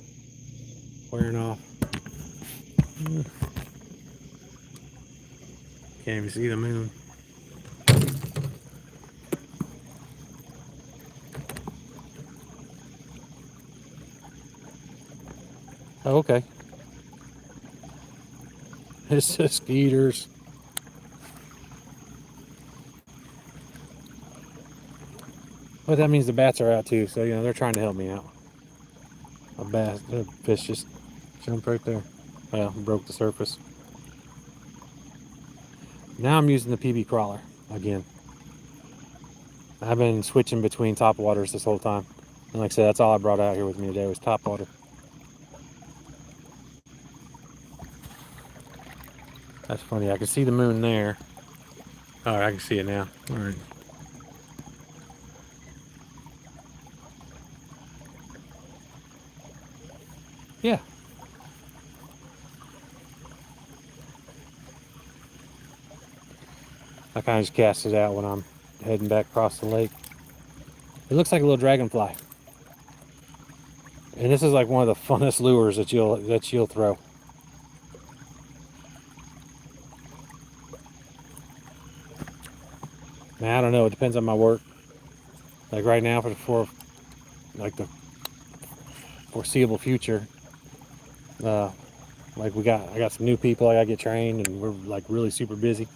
wearing off. Can't even see the moon. Oh, okay. It's just skeeters. But that means the bats are out too, so you know they're trying to help me out. A bass, a fish just jumped right there. Yeah, broke the surface. Now I'm using the PB crawler again. I've been switching between top waters this whole time. And like I said, that's all I brought out here with me today was top water. That's funny. I can see the moon there. All right, I can see it now. All right. Yeah. I kind of just cast it out when I'm heading back across the lake. It looks like a little dragonfly. And this is like one of the funnest lures that you'll throw. Man, I don't know. It depends on my work. Like right now, for like the foreseeable future, uh, like I got some new people. I gotta get trained, and we're like really super busy.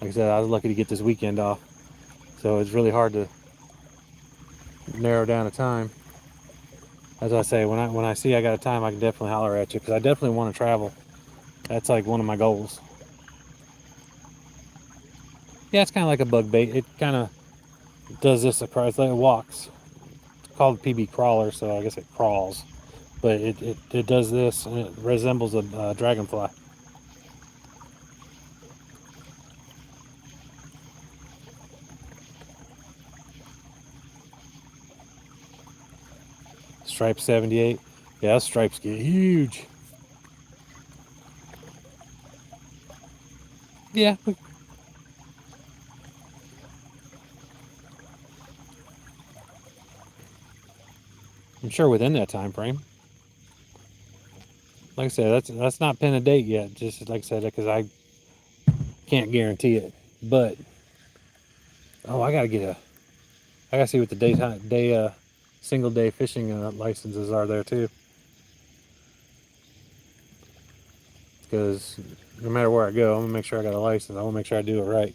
Like I said, I was lucky to get this weekend off, so it's really hard to narrow down a time. As I say, when I see I got a time, I can definitely holler at you because I definitely want to travel. That's like one of my goals. Yeah, it's kind of like a bug bait. It kind of does this surprise. Like it walks. It's called PB crawler, so I guess it crawls. But it does this, and it resembles a dragonfly. Stripe 78. Yeah, those stripes get huge. Yeah, I'm sure within that time frame. Like I said, that's not pin a date yet. Just like I said, because I can't guarantee it. But oh, I gotta see what the single day fishing licenses are there too. Because no matter where I go, I'm gonna make sure I got a license. I want to make sure I do it right.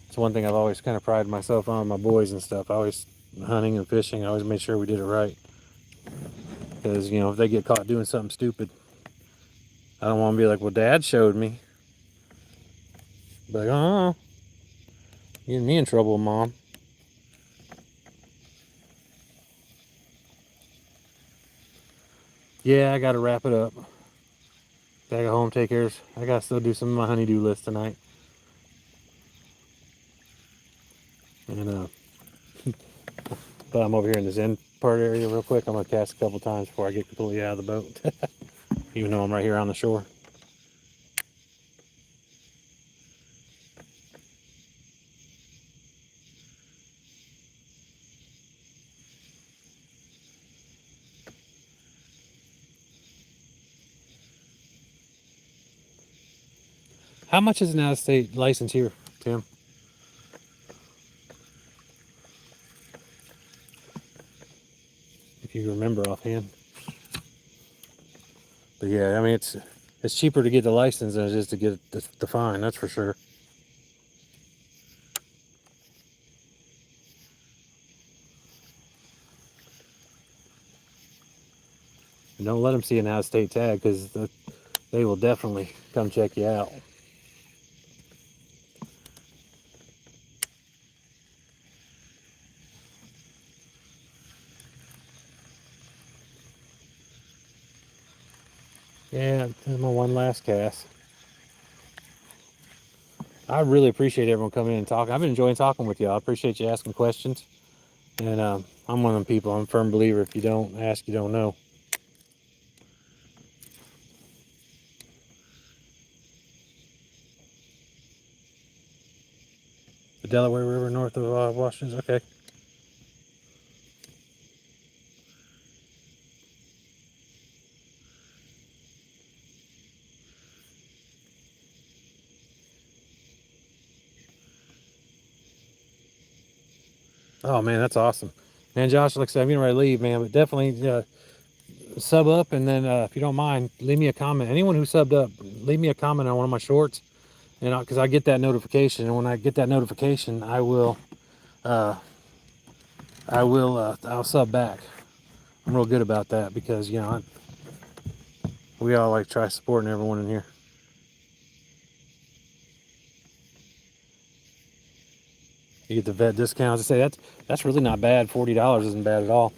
It's one thing I've always kind of prided myself on, my boys and stuff. I always hunting and fishing. I always made sure we did it right. Because you know, if they get caught doing something stupid, I don't want to be like, well, Dad showed me. But like, oh, getting me in trouble, Mom. Yeah, I gotta wrap it up. Gotta go home, take care. I gotta still do some of my honeydew list tonight. And but I'm over here in this end part area real quick. I'm gonna cast a couple times before I get completely out of the boat. Even though I'm right here on the shore. How much is an out-of-state license here, Tim? If you remember offhand. But yeah, I mean it's cheaper to get the license than it is to get the fine. That's for sure. And don't let them see an out-of-state tag, because they will definitely come check you out. Yeah, there's my one last cast. I really appreciate everyone coming in and talking. I've been enjoying talking with you. I appreciate you asking questions. And I'm one of them people. I'm a firm believer. If you don't ask, you don't know. The Delaware River north of Washington. Okay. Oh man, that's awesome. Man, Josh, like I said, I'm getting ready to leave, man, but definitely sub up, and then if you don't mind, leave me a comment. Anyone who subbed up, leave me a comment on one of my shorts, and because I get that notification, and when I get that notification, I'll sub back. I'm real good about that because we all like try supporting everyone in here. You get the vet discounts. I say that's really not bad. $40 isn't bad at all.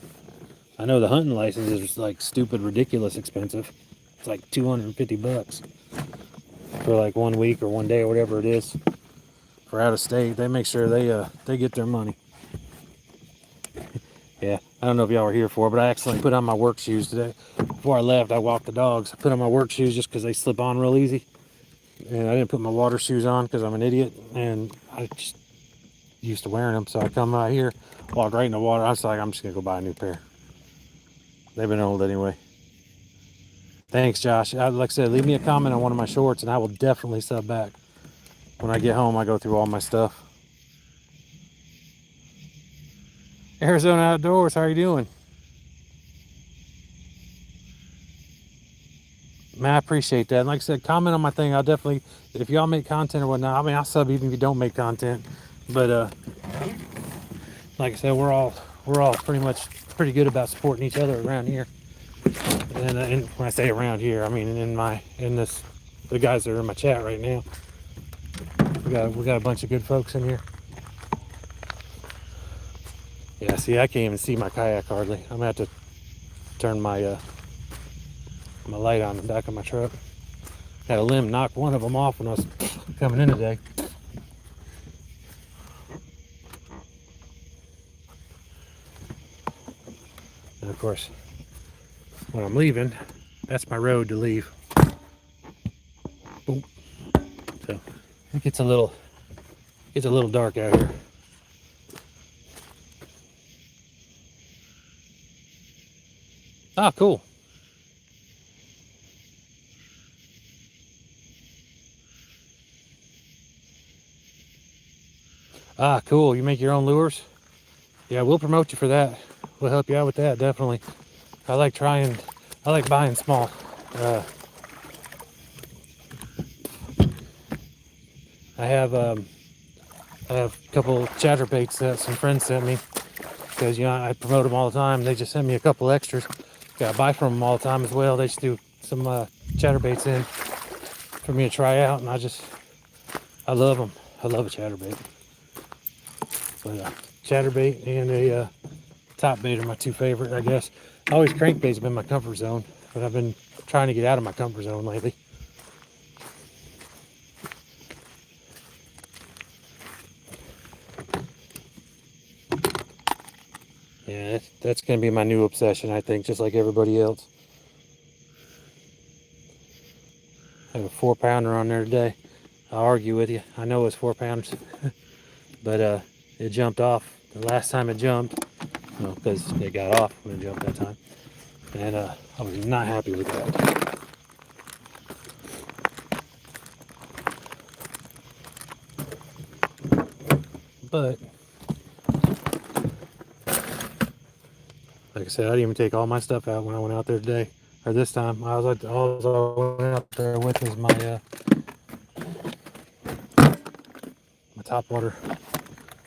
I know the hunting license is like stupid, ridiculous expensive. It's like $250 for like 1 week or 1 day or whatever it is for out of state. They make sure they get their money. Yeah, I don't know if y'all were here for, but I accidentally put on my work shoes today. Before I left, I walked the dogs. I put on my work shoes just because they slip on real easy, and I didn't put my water shoes on because I'm an idiot, and I just used to wearing them. So I come out here, walk right in the water. I was like, I'm just gonna go buy a new pair. They've been old anyway. Thanks, Josh. Like I said, leave me a comment on one of my shorts, and I will definitely sub back. When I get home, I go through all my stuff. Arizona Outdoors, how are you doing? Man, I appreciate that. And like I said, comment on my thing. I'll definitely, if y'all make content or whatnot, I mean, I'll sub even if you don't make content. But like I said, we're all pretty much pretty good about supporting each other around here. And when I say around here, I mean the guys that are in my chat right now. We got a bunch of good folks in here. Yeah, see, I can't even see my kayak hardly. I'm gonna have to turn my my light on the back of my truck. Had a limb knock one of them off when I was coming in today. And of course, when I'm leaving, that's my road to leave. Boom. So it gets a little dark out here. Ah, cool. Ah, cool. You make your own lures? Yeah, we'll promote you for that. We'll help you out with that, definitely. I like buying small. I have a couple chatterbaits that some friends sent me because I promote them all the time. They just sent me a couple extras. Got to buy from them all the time as well. They just do some chatterbaits in for me to try out, and I love them. I love a chatterbait. But chatterbait and a top bait are my two favorite, I guess. Always crankbait's been my comfort zone, but I've been trying to get out of my comfort zone lately. Yeah, that's going to be my new obsession, I think, just like everybody else. I have a 4-pounder on there today. I'll argue with you. I know it's 4 pounds, but it jumped off the last time it jumped, because it got off when it jumped that time, and I was not happy with that. But like I said, I didn't even take all my stuff out when I went out there today, or this time. All I went out there with was my Topwater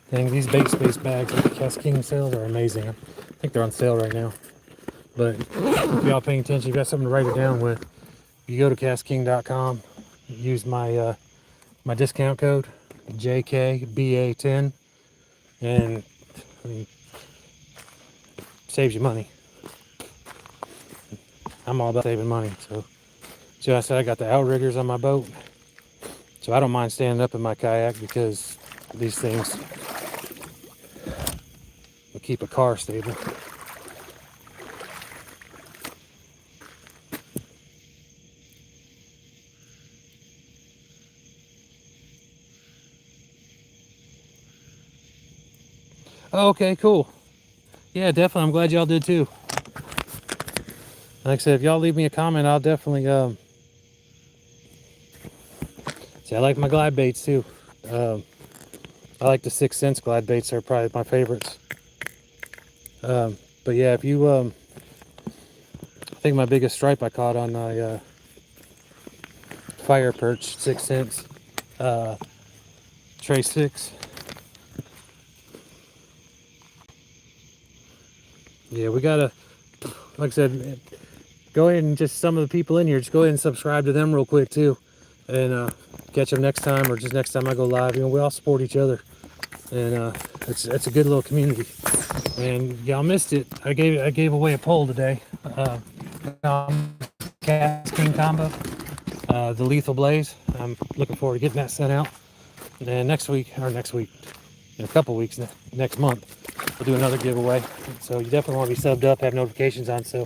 Thang. These bait space bags at the Cascade sales are amazing. I think they're on sale right now. But if y'all paying attention, you got something to write it down with. You go to castking.com, use my my discount code JKBA10, and I mean, saves you money. I'm all about saving money. So I said I got the outriggers on my boat, so I don't mind standing up in my kayak because these things will keep a car stable. Oh, okay, cool. Yeah, definitely. I'm glad y'all did too. Like I said, if y'all leave me a comment, I'll definitely see. I like my glide baits too. I like the 6 cents glide baits. They're probably my favorites. But yeah, if you I think my biggest stripe I caught on my fire perch, 6 cents, tray 6. Yeah, we gotta, like I said, go ahead and just some of the people in here, just go ahead and subscribe to them real quick too, and catch them next time, or just next time I go live. You know, we all support each other, and it's a good little community. And y'all missed it. I gave away a poll today. Cast King combo, the Lethal Blaze. I'm looking forward to getting that sent out. And next week, in a couple weeks, next month, we'll do another giveaway. So you definitely want to be subbed up, have notifications on, so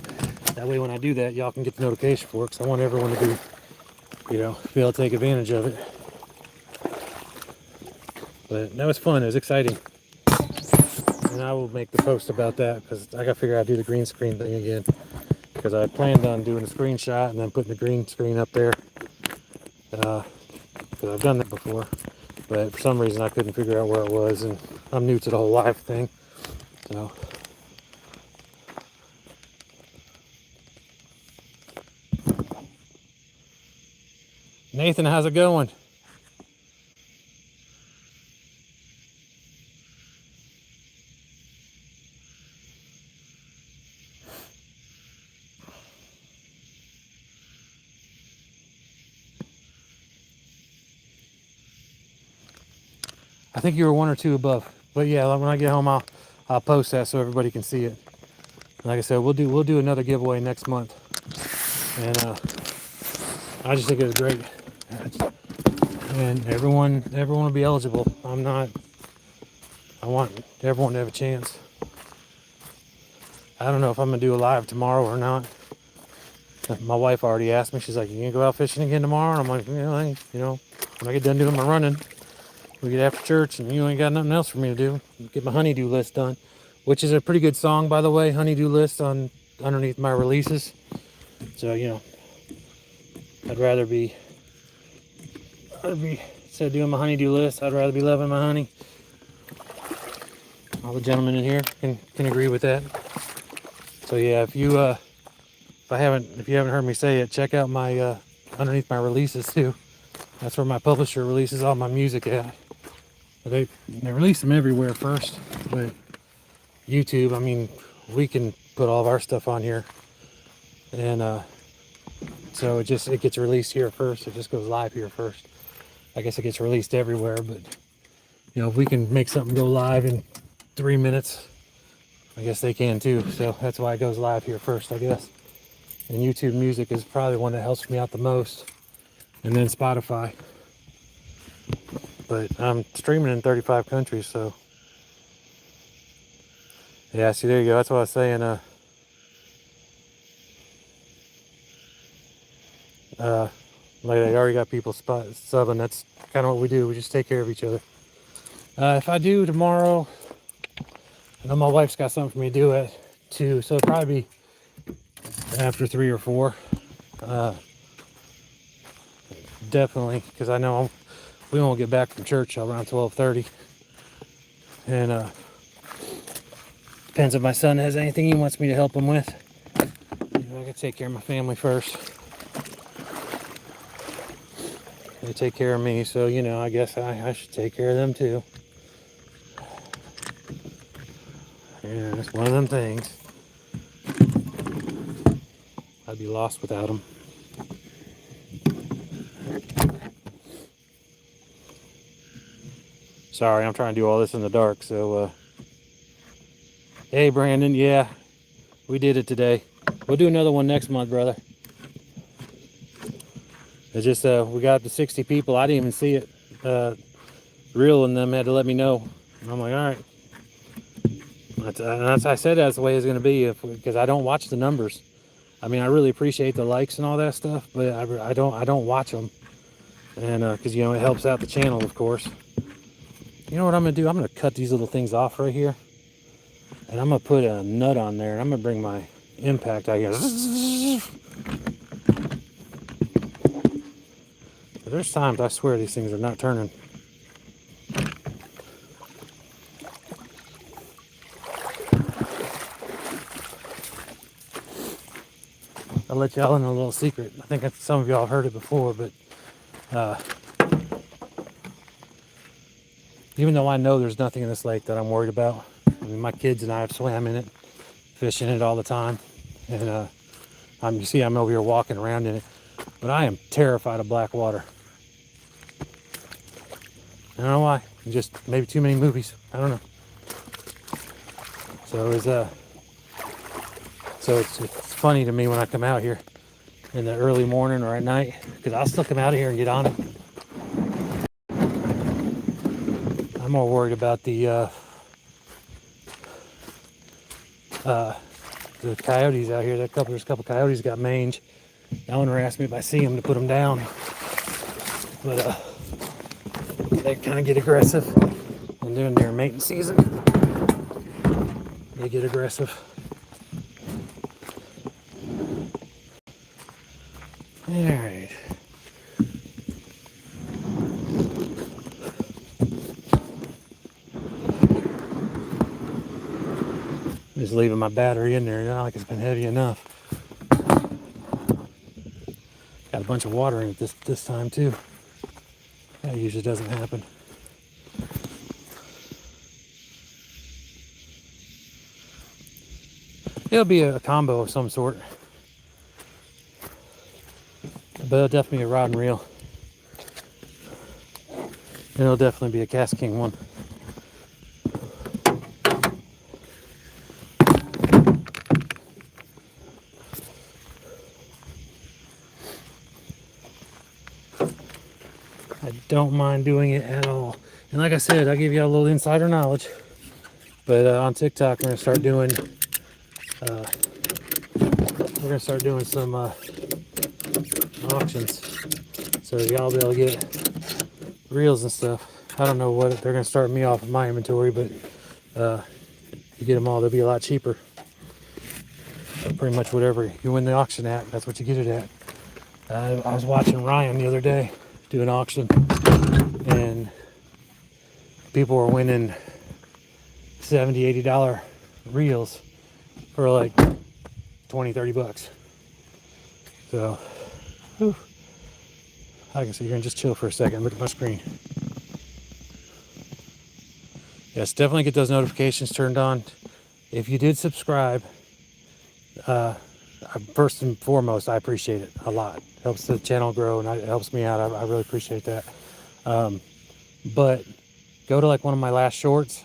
that way when I do that, y'all can get the notification for it. Because I want everyone to be able to take advantage of it. But that was fun. It was exciting. And I will make the post about that because I got to figure out how to do the green screen thing again. Because I planned on doing a screenshot and then putting the green screen up there. Because I've done that before. But for some reason I couldn't figure out where it was, and I'm new to the whole live thing. So Nathan, how's it going? I think you were 1 or 2 above. But yeah, when I get home I'll post that so everybody can see it. Like I said, we'll do another giveaway next month. And I just think it was great. And everyone will be eligible. I want everyone to have a chance. I don't know if I'm gonna do a live tomorrow or not. My wife already asked me. She's like, "You gonna go out fishing again tomorrow?" And I'm like, when I get done doing my running, we get after church, and you ain't got nothing else for me to do. Get my honeydew list done, which is a pretty good song, by the way. Honeydew list on underneath my releases. So I'd rather be instead of doing my honeydew list, I'd rather be loving my honey. All the gentlemen in here can agree with that. So yeah, if you haven't heard me say it, check out my underneath my releases too. That's where my publisher releases all my music at. They release them everywhere first, but YouTube, I mean, we can put all of our stuff on here, and so it gets released here first. It just goes live here first. I guess it gets released everywhere, but if we can make something go live in 3 minutes, I guess they can too. So that's why it goes live here first, I guess. And YouTube Music is probably one that helps me out the most, and then Spotify. But I'm streaming in 35 countries, so yeah. See, there you go. That's what I was saying. Like they already got people subbing. That's kind of what we do. We just take care of each other. If I do tomorrow, I know my wife's got something for me to do at 2, so it'll probably be after 3 or 4. Definitely, because I know we won't get back from church around 12:30, and depends if my son has anything he wants me to help him with. I gotta take care of my family first. They take care of me, so I guess I should take care of them too. Yeah, it's one of them things. I'd be lost without them. Sorry, I'm trying to do all this in the dark. So, hey, Brandon, yeah, we did it today. We'll do another one next month, brother. It's just, we got up to 60 people. I didn't even see it. Real and them had to let me know. And I'm like, all right. I said that's the way it's going to be because I don't watch the numbers. I mean, I really appreciate the likes and all that stuff, but I don't watch them. And because, you know, it helps out the channel, of course. You know what I'm going to do? I'm going to cut these little things off right here. And I'm going to put a nut on there. And I'm going to bring my impact out here. There's times I swear these things are not turning. I'll let y'all in a little secret. I think some of y'all have heard it before, but even though I know there's nothing in this lake that I'm worried about, I mean, my kids and I have swam in it, fishing it all the time, and you see I'm over here walking around in it, but I am terrified of black water. I don't know why. Just maybe too many movies. I don't know. So it's funny to me when I come out here in the early morning or at night, because I'll still come out of here and get on it. I'm more worried about the coyotes out here. There's a couple coyotes got mange. The owner asked me if I see them to put them down, but they kind of get aggressive. And during their mating season, they get aggressive. All right. Just leaving my battery in there, not like it's been heavy enough. Got a bunch of water in it this time too. That usually doesn't happen. It'll be a combo of some sort. But it'll definitely be a rod and reel. And it'll definitely be a Cast King one. I don't mind doing it at all. And like I said, I'll give you a little insider knowledge. But on TikTok, we're gonna start doing some auctions, so y'all be able to get reels and stuff. I don't know what they're gonna start me off with my inventory, but you get them all, they'll be a lot cheaper. Pretty much whatever you win the auction at, that's what you get it at. I was watching Ryan the other day do an auction, and people were winning $70, $80 reels for like 20, 30 bucks. So, whew. I can sit here and just chill for a second, look at my screen. Yes, definitely get those notifications turned on. If you did subscribe, first and foremost, I appreciate it a lot. It helps the channel grow, and it helps me out. I really appreciate that. But go to like one of my last shorts.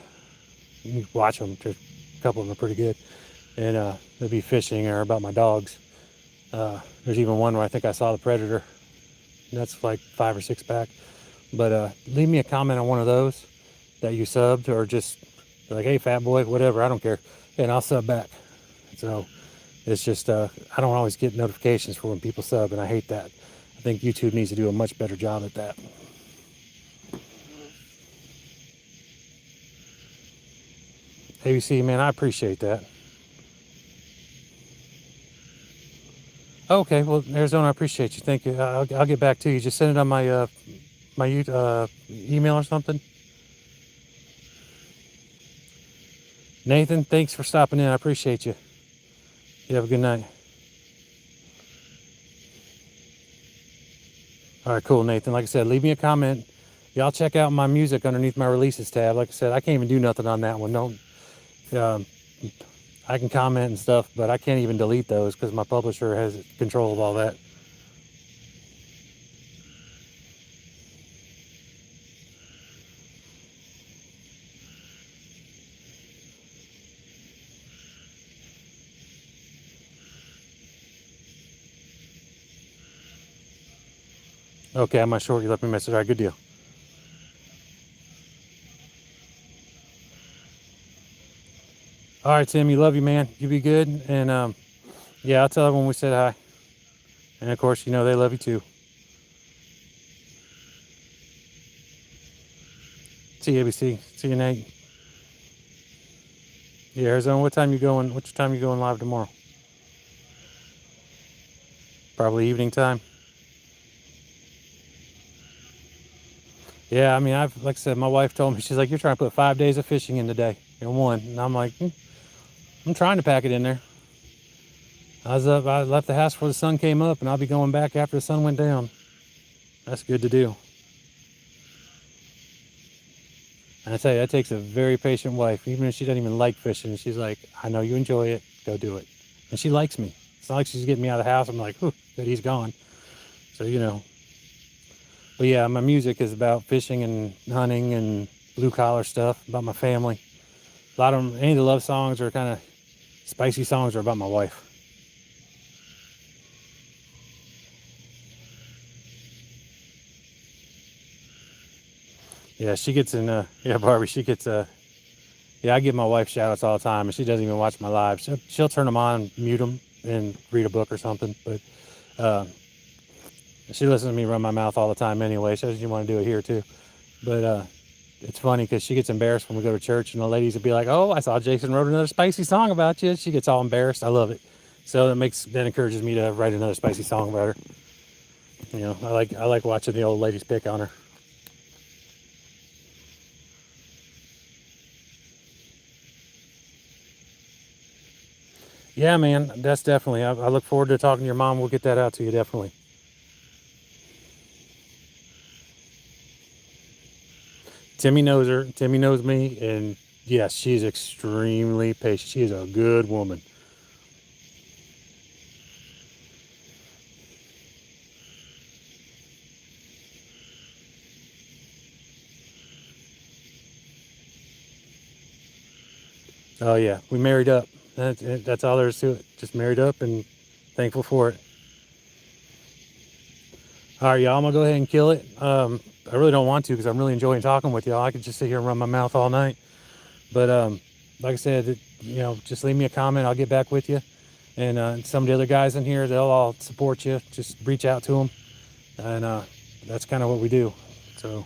You can watch them. Just a couple of them are pretty good. And they'll be fishing or about my dogs. There's even one where I think I saw the predator. That's like 5 or 6 back. But leave me a comment on one of those that you subbed, or just like, hey, fat boy, whatever, I don't care. And I'll sub back. So it's just, I don't always get notifications for when people sub, and I hate that. I think YouTube needs to do a much better job at that. ABC, man, I appreciate that. Okay, well, Arizona, I appreciate you. Thank you. I'll get back to you. Just send it on my email or something. Nathan, thanks for stopping in. I appreciate you. You have a good night. All right, cool, Nathan. Like I said, leave me a comment. Y'all check out my music underneath my releases tab. Like I said, I can't even do nothing on that one. I I can comment and stuff, but I can't even delete those because my publisher has control of all that. Okay, I'm not sure. You left me a message. All right, good deal. All right, Tim, you love you, man. You be good. And yeah, I'll tell everyone we said hi. And of course, you know they love you too. See you, ABC. See you, Nate. Yeah, Arizona. What time you going? What time you going live tomorrow? Probably evening time. Yeah, I mean, like I said, my wife told me, she's like, you're trying to put 5 days of fishing in today in one. And I'm like, I'm trying to pack it in there. I left the house before the sun came up, and I'll be going back after the sun went down. That's good to do. And I tell you, that takes a very patient wife, even if she doesn't even like fishing. She's like, I know you enjoy it, go do it. And she likes me. It's not like she's getting me out of the house. I'm like, whew, that he's gone. So, you know. But yeah, my music is about fishing and hunting and blue collar stuff, about my family. A lot of them, any of the love songs or kind of spicy songs are about my wife. Yeah, she gets in, yeah, Barbie, she gets, yeah, I give my wife shout outs all the time, and she doesn't even watch my live. She'll turn them on, mute them, and read a book or something. But uh, she listens to me run my mouth all the time anyway. She doesn't want to do it here too. But it's funny because she gets embarrassed when we go to church, and the ladies will be like, "Oh, I saw Jason wrote another spicy song about you." She gets all embarrassed. I love it. So that encourages me to write another spicy song about her. You know, I like watching the old ladies pick on her. Yeah, man, that's definitely. I look forward to talking to your mom. We'll get that out to you definitely. Timmy knows her. Timmy knows me, and yes, she's extremely patient. She is a good woman. Oh yeah, we married up. That's all there is to it. Just married up and thankful for it. All right, y'all. I'm gonna go ahead and kill it. I really don't want to because I'm really enjoying talking with y'all. I could just sit here and run my mouth all night. But like I said, you know, just leave me a comment. I'll get back with you. And some of the other guys in here, they'll all support you. Just reach out to them, and that's kind of what we do. So,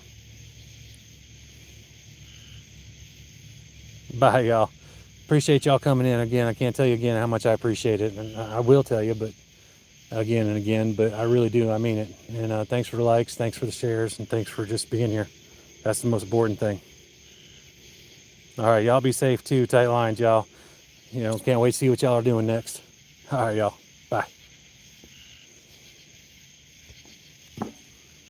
bye, y'all. Appreciate y'all coming in again. I can't tell you again how much I appreciate it, and I will tell you, but again and again. But I really do. I mean it. And thanks for the likes, thanks for the shares, and thanks for just being here. That's the most important thing. All right, y'all be safe too. Tight lines, y'all. You know, can't wait to see what y'all are doing next. All right, y'all.